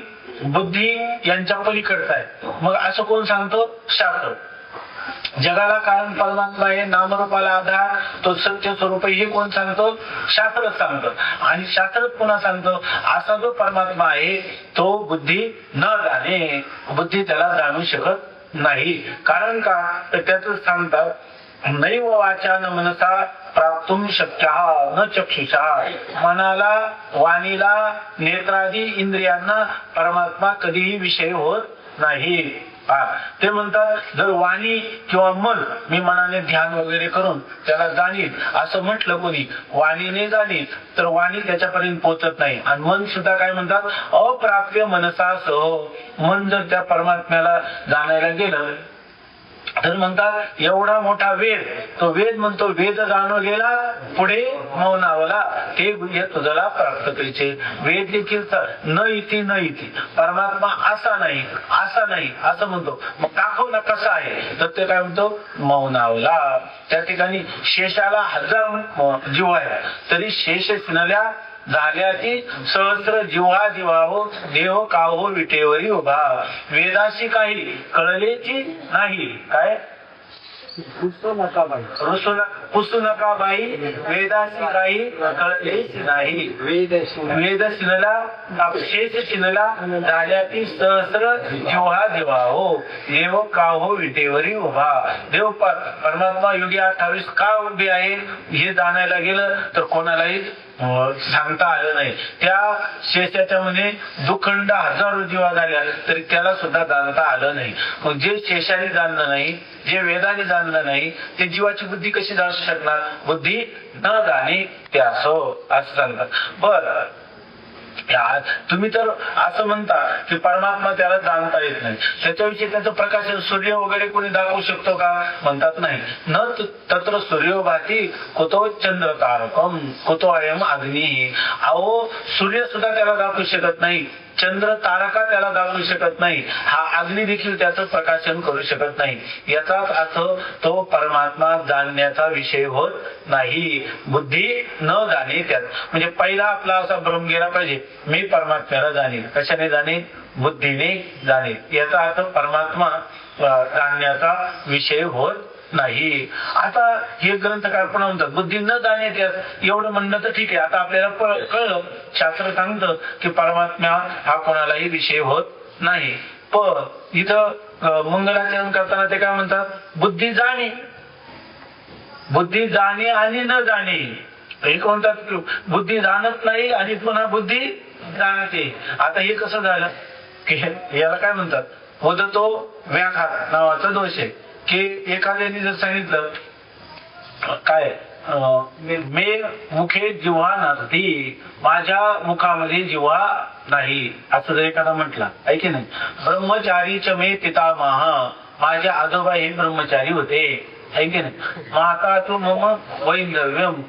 बुद्धी यांच्या पलीकडचा आहे. मग असं कोण सांगतो? शास्त्र. जगाला कारण परमात्मा आहे, नामरूपाला आधार, तो सत्य स्वरूप हे कोण सांगतो? शास्त्र सांगतो. आणि शास्त्र पुन्हा सांगतो असा जो परमात्मा आहे तो बुद्धी न जाणे, बुद्धी त्याला जाणू शकत नाही. कारण का? तर त्याच सांगतात नैव वाचा न मनसा प्राप्तुम शक्यः न चक्षुषा. मनाला वाणीला नेत्रादी इंद्रियांना परमात्मा कधीही विषय होत नाही. ते म्हणतात जर वाणी किंवा मन मी मनाने ध्यान वगैरे करून त्याला जाणील असं म्हटलं कोणी, वाणीने जाणील तर वाणी त्याच्यापर्यंत पोहोचत नाही. आणि मन सुद्धा काय म्हणतात? अप्राप्य मनसा सह. मन जर त्या परमात्म्याला जाणायला गेलं तर म्हणतात एवढा मोठा वेद, तो वेद म्हणतो वेद जाणू गेला पुढे मौनावला, ते गुह्य तुझला प्राप्त करायचे. वेद देखील न इति परमात्मा असा नाही असा नाही असं म्हणतो. मग दाखव ना कसा आहे, तर ते काय म्हणतो? मौनावला. त्या ठिकाणी शेषाला 1000 जीव आहे तरी शेष सिनल्या झाल्याची सहस्र जिव्हा जिवाहो देव काहो विटेवरी उभा. वेदाशी काही कळलेची नाही. काय पुसू नका बाई वेदाशी काही कळलेची नाही. वेद शिनला शेष शिनला झाल्याची सहस्र जिव्हा जिवाहो देव काहो विटेवरी उभा. देव परमात्मा युगी 28 का उभी आहे हे जाणायला गेलं तर कोणालाही सांगता आलं नाही. त्या शेषाच्या मध्ये दुखंड 1000 जीवा झाल्या तरी त्याला सुद्धा जाणता आलं नाही. मग जे शेषाने जाणलं नाही, जे वेदाने जाणलं नाही, ते जीवाची बुद्धी कशी जाणू शकणार? बुद्धी न जाणे ते असं सांगतात. बर तुम्ही तर असं म्हणता की परमात्मा त्याला जाणता येत नाही, त्याच्याविषयी त्याचं प्रकाशन सूर्य वगैरे कोणी दाखवू शकतो का? म्हणतात नाही. न तत्र सूर्यो भाती कुतो चंद्र तारकम कुतो अयम अग्नी. अहो सूर्य सुद्धा त्याला दाखवू शकत नाही, चंद्र तारका त्याला दाखवू शकत नाही, हा अग्नी देखील त्याचं प्रकाशन करू शकत नाही. याचाच अर्थ तो परमात्मा जाणण्याचा विषय होत नाही. बुद्धी न जाणे त्यात. म्हणजे पहिला आपला असा भ्रम गेला पाहिजे, मी परमात्म्याला जाणेल. कशाने जाणेल? बुद्धीने जाणेल. याचा अर्थ परमात्मा जाणण्याचा विषय होत नाही. आता हे ग्रंथकार पुन्हा म्हणतात बुद्धी न जाणे त्यात. एवढं म्हणणं तर ठीक आहे. आता आपल्याला कळलं, शास्त्र सांगतं की परमात्मा हा कोणालाही विषय होत नाही. पण इथं मंगलाचरण करताना ते काय म्हणतात? बुद्धी जाणे, बुद्धी जाणे आणि न जाणे. एक म्हणतात बुद्धी जाणत नाही आणि पुन्हा बुद्धी जाणते. आता हे कसं झालं की याला काय म्हणतात? वदतो व्याघात नावाचा दोष आहे की एखाद्याने जर सांगितलं काय मे मुखे जिव्हा नसती, माझ्या मुखामध्ये जिव्हा नाही असं जर एखादा म्हटला, ऐके नाही. ब्रह्मचारीच मे पितामह, माझे आजोबा हे ब्रह्मचारी होते, ऐके नाही. माता तू मम वैंधव्यम,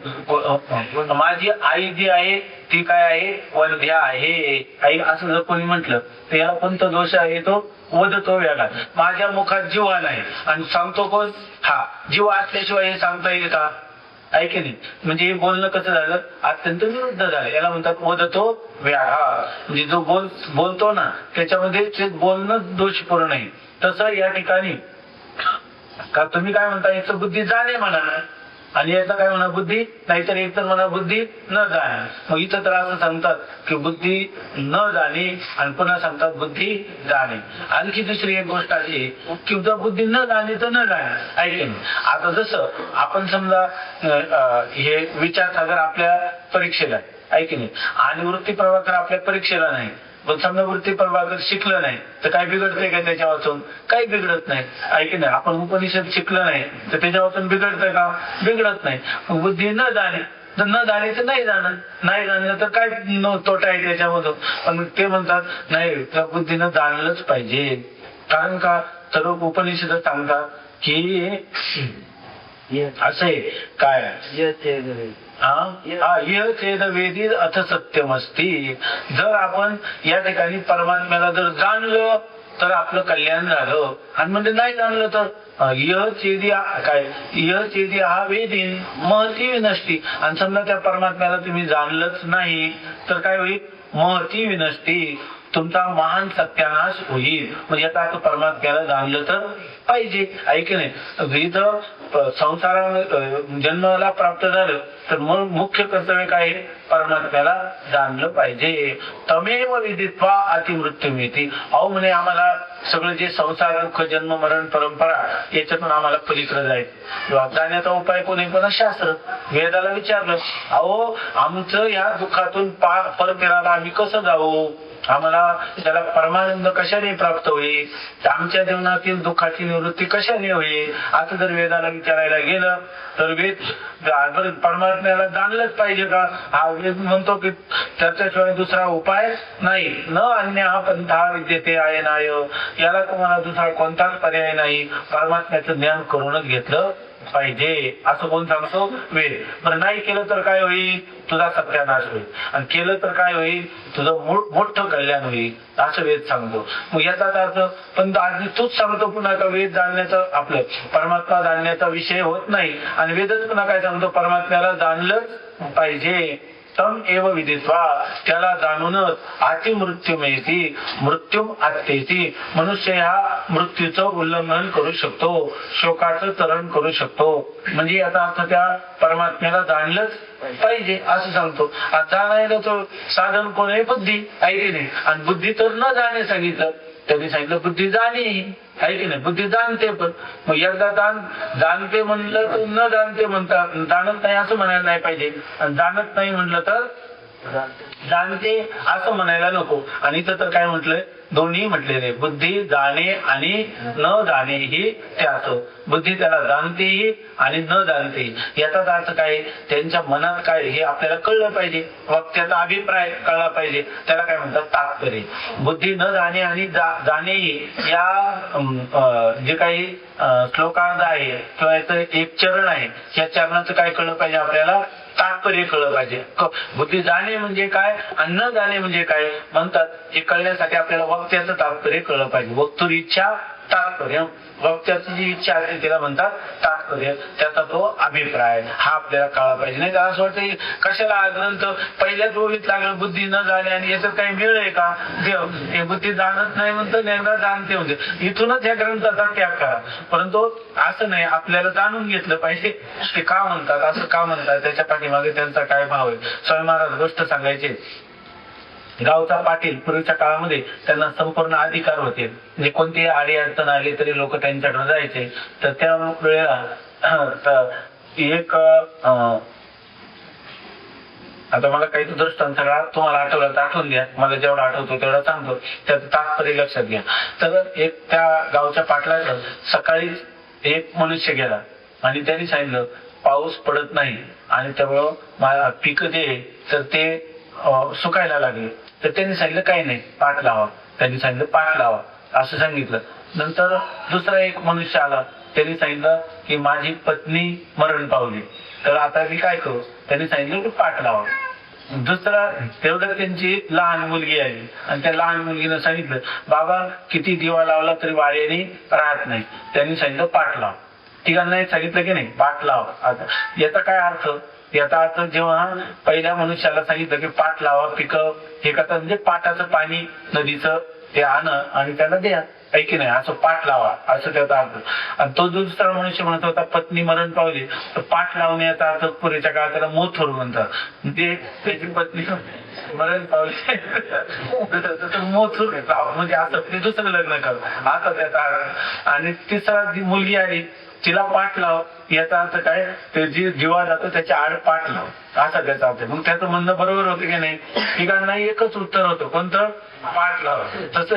माझी आई जी आहे ती काय आहे? वंध्या आहे. आई असं जर कोणी म्हटलं तर याला कोणता दोष आहे? तो वदतो वेगळा. माझ्या मुखात जीवा नाही आणि सांगतो कोण? हा जीवा असल्याशिवाय हे सांगता येईल का? ऐके नाही. म्हणजे हे बोलणं कसं झालं? अत्यंत विरुद्ध झालं. याला म्हणतात वदतो व्याघात. म्हणजे जो बोलतो ना त्याच्यामध्ये बोलणं दोषपूर्ण आहे. तसं या ठिकाणी का तुम्ही काय म्हणता? याचं बुद्धी जाणे म्हणा ना. आणि याचा काय म्हणा बुद्धी, नाहीतर एकतर म्हणा बुद्धी न जाणे. मग इथं तर असं सांगतात की बुद्धी न जाणे आणि पुन्हा सांगतात बुद्धी जाणे. आणखी दुसरी एक गोष्ट अशी की बुद्धी न जाणे तर न जाणे ऐकून. आता जसं आपण समजा हे विचार सागर आपल्या परीक्षेला ऐक नाही आणि वृत्ती प्रभाकर आपल्या परीक्षेला नाही, पण समजा वृत्ती प्रभाकर शिकलं नाही तर काय बिघडतंय का त्याच्या वाचून? काही बिघडत नाही ऐक नाही. आपण उपनिषद शिकलं नाही तर त्याच्या वाचून बिघडतंय का? बिघडत नाही. बुद्धी न जाणे तर न जाणे तर नाही जाणं, नाही जाणलं तर काय तोटा आहे त्याच्यामधून. पण ते म्हणतात नाही त्या बुद्धीनं जाणलंच पाहिजे. कारण का तर उपनिषद सांगतात की असं आहे काय चेद वेदी अथ सत्यमस्ती. जर आपण या ठिकाणी परमात्म्याला जर जाणलं तर आपलं कल्याण झालं, आणि म्हणजे नाही जाणलं तर यह चेदी काय यह चेदी हा वेदीन महती विनष्टी. आणि समजा त्या परमात्म्याला तुम्ही जाणलंच नाही तर काय होईल? महती विनष्टी, तुमचा महान सत्यानाश होईल. म्हणजे आता परमात्म्याला जाणलं तर पाहिजे ऐक नाही. विविध संसारा जन्माला प्राप्त झालं तर मग मुख्य कर्तव्य काय? परमात्म्याला जाणलं पाहिजे. तमेव विदित्वा अतिमृत्यू मिळते. अहो म्हणे आम्हाला सगळं जे संसार दुःख जन्म मरण परंपरा याच्यातून आम्हाला पलीकडे जायचं. जाण्याचा उपाय कोणी? पण शास्त्र. वेदाला विचारलं अहो आमचं या दुःखातून परमेराला आम्ही कसं जाऊ? आम्हाला त्याला परमानंद कशाने प्राप्त होईल? आमच्या जीवनातील दुःखाची निवृत्ती कशाने होईल? असं जर वेदाला विचारायला गेलं तर वेद परमात्म्याला जाणलंच पाहिजे का? हा वेद म्हणतो की त्याच्याशिवाय दुसरा उपाय नाही. न अन्य हा पंथा विद्यते आहे नाय. याला तुम्हाला दुसरा कोणताच पर्याय नाही. परमात्म्याचं ज्ञान करूनच घेतलं पाहिजे असं कोण सांगतो? वेद. पण नाही केलं तर काय होईल? तुझा सत्यानाश होईल. आणि केलं तर काय होईल? तुझं मोठं कल्याण होईल असं वेद सांगतो. मग याचा अर्थ पण आधी तूच सांगतो पुन्हा का वेद जाणण्याचं आपलं परमात्मा जाणण्याचा विषय होत नाही. आणि वेदच पुन्हा काय सांगतो? परमात्म्याला जाणलंच पाहिजे. तम एव विदित्वा, त्याला जाणूनच अतिमृत्यू मिळती, मृत्यू आत्तेती. मनुष्य ह्या मृत्यूचं उल्लंघन करू शकतो, शोकाचं तरण करू शकतो. म्हणजे याचा अर्थ त्या परमात्म्याला जाणलंच पाहिजे असं सांगतो. जाणायला तो साधन कोण आहे? बुद्धी आहे नाही. आणि बुद्धी तर न जाणे सांगितलं, त्यांनी सांगितलं बुद्धी जाणे आहे की नाही. बुद्धी जाणते पण मग एकदा जाणते म्हणलं तर न जाणते म्हणतात. जाणत नाही असं म्हणायला नाही पाहिजे, आणि जाणत नाही म्हटलं तर जाणते असं म्हणायला नको. आणि इथं तर काय म्हटलंय? दोन्ही म्हटलेले. बुद्धी जाणे आणि न जाणे ही त्याच. बुद्धी त्याला जाणतेही आणि न जाणतेही. याचाच अर्थ काय? त्यांच्या मनात काय हे आपल्याला कळलं पाहिजे. वक्त्याचा अभिप्राय कळला पाहिजे. त्याला काय म्हणतात? तात्पर्य. बुद्धी न जाणे आणि जाणेही या जे काही श्लोकांत आहे किंवा याचं एक चरण आहे, या चरणाचं काय कळलं पाहिजे आपल्याला? तात्पर्य कळलं पाहिजे. बुद्धी जाणे म्हणजे काय आणि न जाणे म्हणजे काय म्हणतात हे कळण्यासाठी आपल्याला वक्त्याचं तात्पर्य कळलं पाहिजे. वक्तुर इच्छा तात्पर्य. वक्त्याची जी इच्छा असते त्याला म्हणतात तात्पर्य. त्याचा तो अभिप्राय हा आपल्याला कळला पाहिजे. नाही तर असं वाटतं कशाला हा ग्रंथ पहिल्याच ओळीत लागलं बुद्धी न जाणे आणि याच्यात काही मिळ आहे का? देव हे बुद्धी जाणत नाही म्हणतो, एकदा जाणते म्हणजे इथूनच या ग्रंथाचा त्याग करा. परंतु असं नाही, आपल्याला जाणून घेतलं पाहिजे ते का म्हणतात, असं का म्हणतात, त्याच्या पाठीमागे त्यांचा काय भाव आहे. स्वामी महाराज गोष्ट सांगायचे. गावचा पाटील पूर्वीच्या काळामध्ये त्यांना संपूर्ण अधिकार होते. म्हणजे कोणतीही आडी अडचण आली तरी लोक त्यांच्याकडे जायचे. तर त्या वेळेला एक आता मला काही दृष्टांत सगळा तुम्हाला आठवला तर आठवून द्या. मला जेवढा आठवतो तेवढा सांगतो, त्याचं तात्पर्य लक्षात घ्या. तर एक त्या गावच्या पाटलाचं सकाळी एक मनुष्य गेला आणि त्यांनी सांगितलं पाऊस पडत नाही आणि त्यामुळं पिकं जे तर ते सुकायला लागले. तर त्यांनी सांगितलं काही नाही, पाट लावा. त्यांनी सांगितलं पाट लावा असं सांगितलं. नंतर दुसरा एक मनुष्य आला. त्यांनी सांगितलं की माझी पत्नी मरण पावली, तर आता मी काय करू? त्यांनी सांगितलं की पाट लावा. दुसरा तेवढं त्यांची लहान मुलगी आली आणि त्या लहान मुलगीनं सांगितलं बाबा किती दिवा लावला तरी वाऱ्याने राहत नाही. त्यांनी सांगितलं पाट लाव. तिघांना सांगितलं की नाही पाट लाव. आता याचा काय अर्थ? याचा अर्थ जेव्हा पहिल्या मनुष्याला सांगितलं की पाट लावा पिकं हे करतात म्हणजे पाटाचं पाणी नदीचं ते आणा आणि त्याला द्या, आहे की नाही, असं पाठ लावा असं त्याचा अर्थ. आणि तो दुसरा मनुष्य म्हणत होता पत्नी मरण पावली तर पाठ लावण्याचा अर्थ पुरेच्या काळात त्याला मोथोर म्हणतात. ते त्याची पत्नी मरण पावली मोथोर म्हणजे असं ते दुसरं लग्न कर आता त्याचा अर्थ. आणि तिसरा मुलगी आली तिला पाठ लाव याचा अर्थ काय, ते जी जीवा जातो त्याच्या आड पाठ लाव असा त्याचा अर्थ. मग त्याचं म्हणणं बरोबर होतं की नाही, तिघांना एकच उत्तर होतं, कोणतं, पाठ लाव. तसं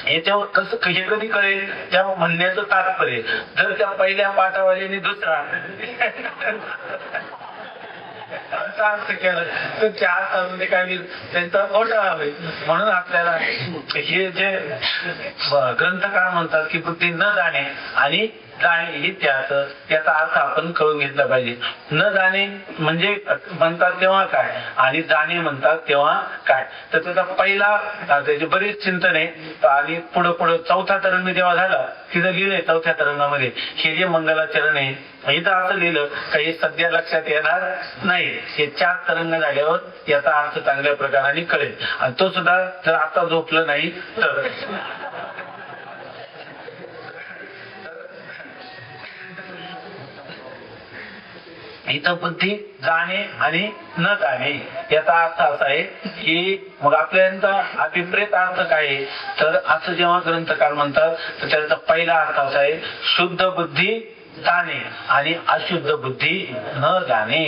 याच्यावर कसं हे कधी कळेल, त्या म्हणण्याचं तात्पर्य जर त्या पहिल्या पाठावाल्याने दुसरा अर्थ केला तर त्या अर्थामध्ये काय त्यांचा घोटाळा होईल. म्हणून आपल्याला हे जे ग्रंथकार म्हणतात की बुद्धी न जाणे आणि जाणे ही त्याचा अर्थ आपण कळून घेतला पाहिजे. न जाणे म्हणजे म्हणतात तेव्हा काय आणि जाणे म्हणतात तेव्हा काय, तर त्याचा पहिला त्याचे बरेच चिंतन आहे. आणि पुढं पुढं चौथा तरंग जेव्हा झाला तिथं लिहिलंय चौथ्या तरंगामध्ये हे जे मंगलाचरण आहे, इथं असं लिहिलं काही सध्या लक्षात येणार नाही, हे 4 तरंग झाल्यावर याचा अर्थ चांगल्या प्रकाराने कळेल. आणि तो सुद्धा जर आता झोपलं नाही तर इथं बुद्धी जाणे आणि न जाणे याचा अर्थ असा आहे की मग आपल्याचा अभिप्रेत अर्थ काय आहे, तर असं जेव्हा ग्रंथकार म्हणतात तर त्याचा पहिला अर्थ असा आहे शुद्ध बुद्धी जाणे आणि अशुद्ध बुद्धी न जाणे.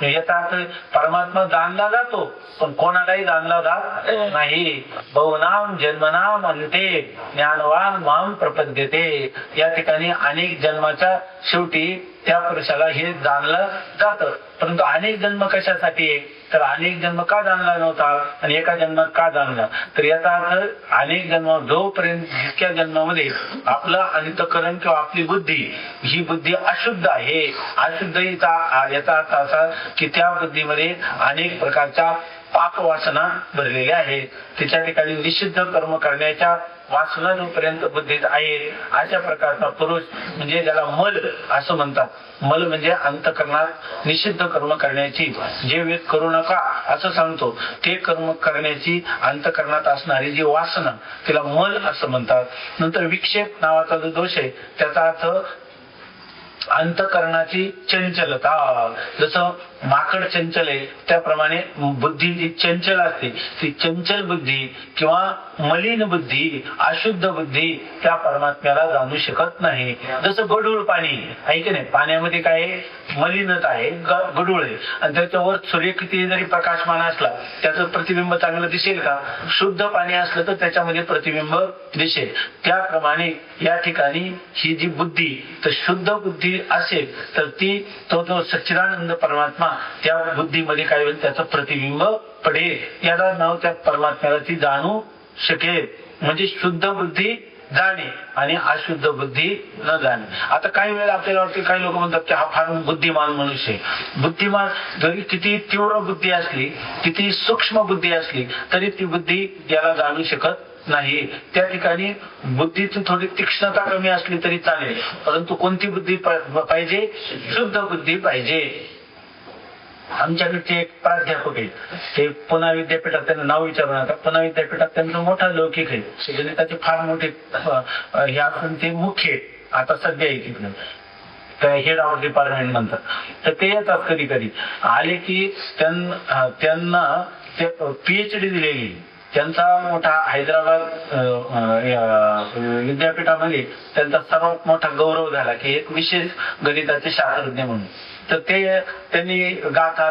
याचा अर्थ परमात्मा जाणला जातो पण कोणालाही जाणला जात नाही. बहुनाम जन्मनाम अंते ज्ञानवान माम प्रपद्यते. या ठिकाणी अनेक जन्माच्या शेवटी त्या पुरुषाला हे जाणलं जातं, परंतु अनेक जन्म कशासाठी आहे, तर अनेक जन्म का जाणला नव्हता आणि एका जन्मात का जाणला, तर याचा अर्थ अनेक जन्म जोपर्यंत जितक्या जन्मामध्ये आपलं अंतःकरण किंवा आपली बुद्धी ही बुद्धी अशुद्ध आहे, अशुद्धीचा याचा अर्थ असा की त्या बुद्धीमध्ये अनेक प्रकारच्या पाप वासना भरलेल्या आहेत. तिच्या ठिकाणी निषिद्ध कर्म करण्याच्या वासना जोपर्यंत बुद्धीत आहे अशा प्रकारचा पुरुष म्हणजे ज्याला मल असं म्हणतात. मल म्हणजे अंतःकरणात निषिद्ध कर्म करण्याची, जे वेद करू नका असं सांगतो ते कर्म करण्याची अंतःकरणात असणारी जी वासना तिला मल असं म्हणतात. नंतर विक्षेप नावाचा जो दोष आहे त्याचा अर्थ अंतःकरणाची चंचलता. जसं माकड चंचल आहे त्याप्रमाणे बुद्धी जी चंचल असते ती चंचल बुद्धी किंवा मलिन बुद्धी अशुद्ध बुद्धी त्या परमात्म्याला जाणू शकत नाही. जसं गढूळ पाणी आहे की नाही, पाण्यामध्ये काय मलिनता आहे, गढूळ आहे आणि त्याच्यावर सूर्य किती जरी प्रकाशमान असला त्याचं प्रतिबिंब चांगलं दिसेल का, शुद्ध पाणी असलं तर त्याच्यामध्ये प्रतिबिंब दिसेल. त्याप्रमाणे या ठिकाणी ही जी बुद्धी तर शुद्ध बुद्धी असेल तर ती तो जो सच्चिदानंद परमात्मा त्या बुद्धीमध्ये काय होईल, त्याचं प्रतिबिंब पडेल. याला नाव त्या परमात्म्याला ती जाणू शकेल. म्हणजे शुद्ध बुद्धी जाणे आणि अशुद्ध बुद्धी न जाणे. आता काही वेळा आपल्याला वाटते, काही लोक म्हणतात की हा फार बुद्धिमान मनुष्य आहे. बुद्धिमान जरी किती तीव्र बुद्धी असली, किती सूक्ष्म बुद्धी असली तरी ती बुद्धी याला जाणू शकत नाही. त्या ठिकाणी बुद्धीची थोडी तीक्ष्णता कमी असली तरी चालेल, परंतु कोणती बुद्धी पाहिजे, शुद्ध बुद्धी पाहिजे. आमच्याकडचे एक प्राध्यापक आहे, ते पुणे विद्यापीठात, त्यांना नाव विचारू नका, पुणे विद्यापीठात त्यांचा मोठा लौकिक आहे, गणिताचे फार मोठे हे असून ते मुख्य आता सध्या आहे तिकडे हेड ऑफ डिपार्टमेंट म्हणतात. तर ते येतात कधी कधी आले की त्यांना पीएचडी दिलेली, त्यांचा मोठा हैदराबाद विद्यापीठामध्ये त्यांचा सर्वात मोठा गौरव झाला की एक विशेष गणिताचे शास्त्रज्ञ म्हणून. तर ते त्यांनी गाथा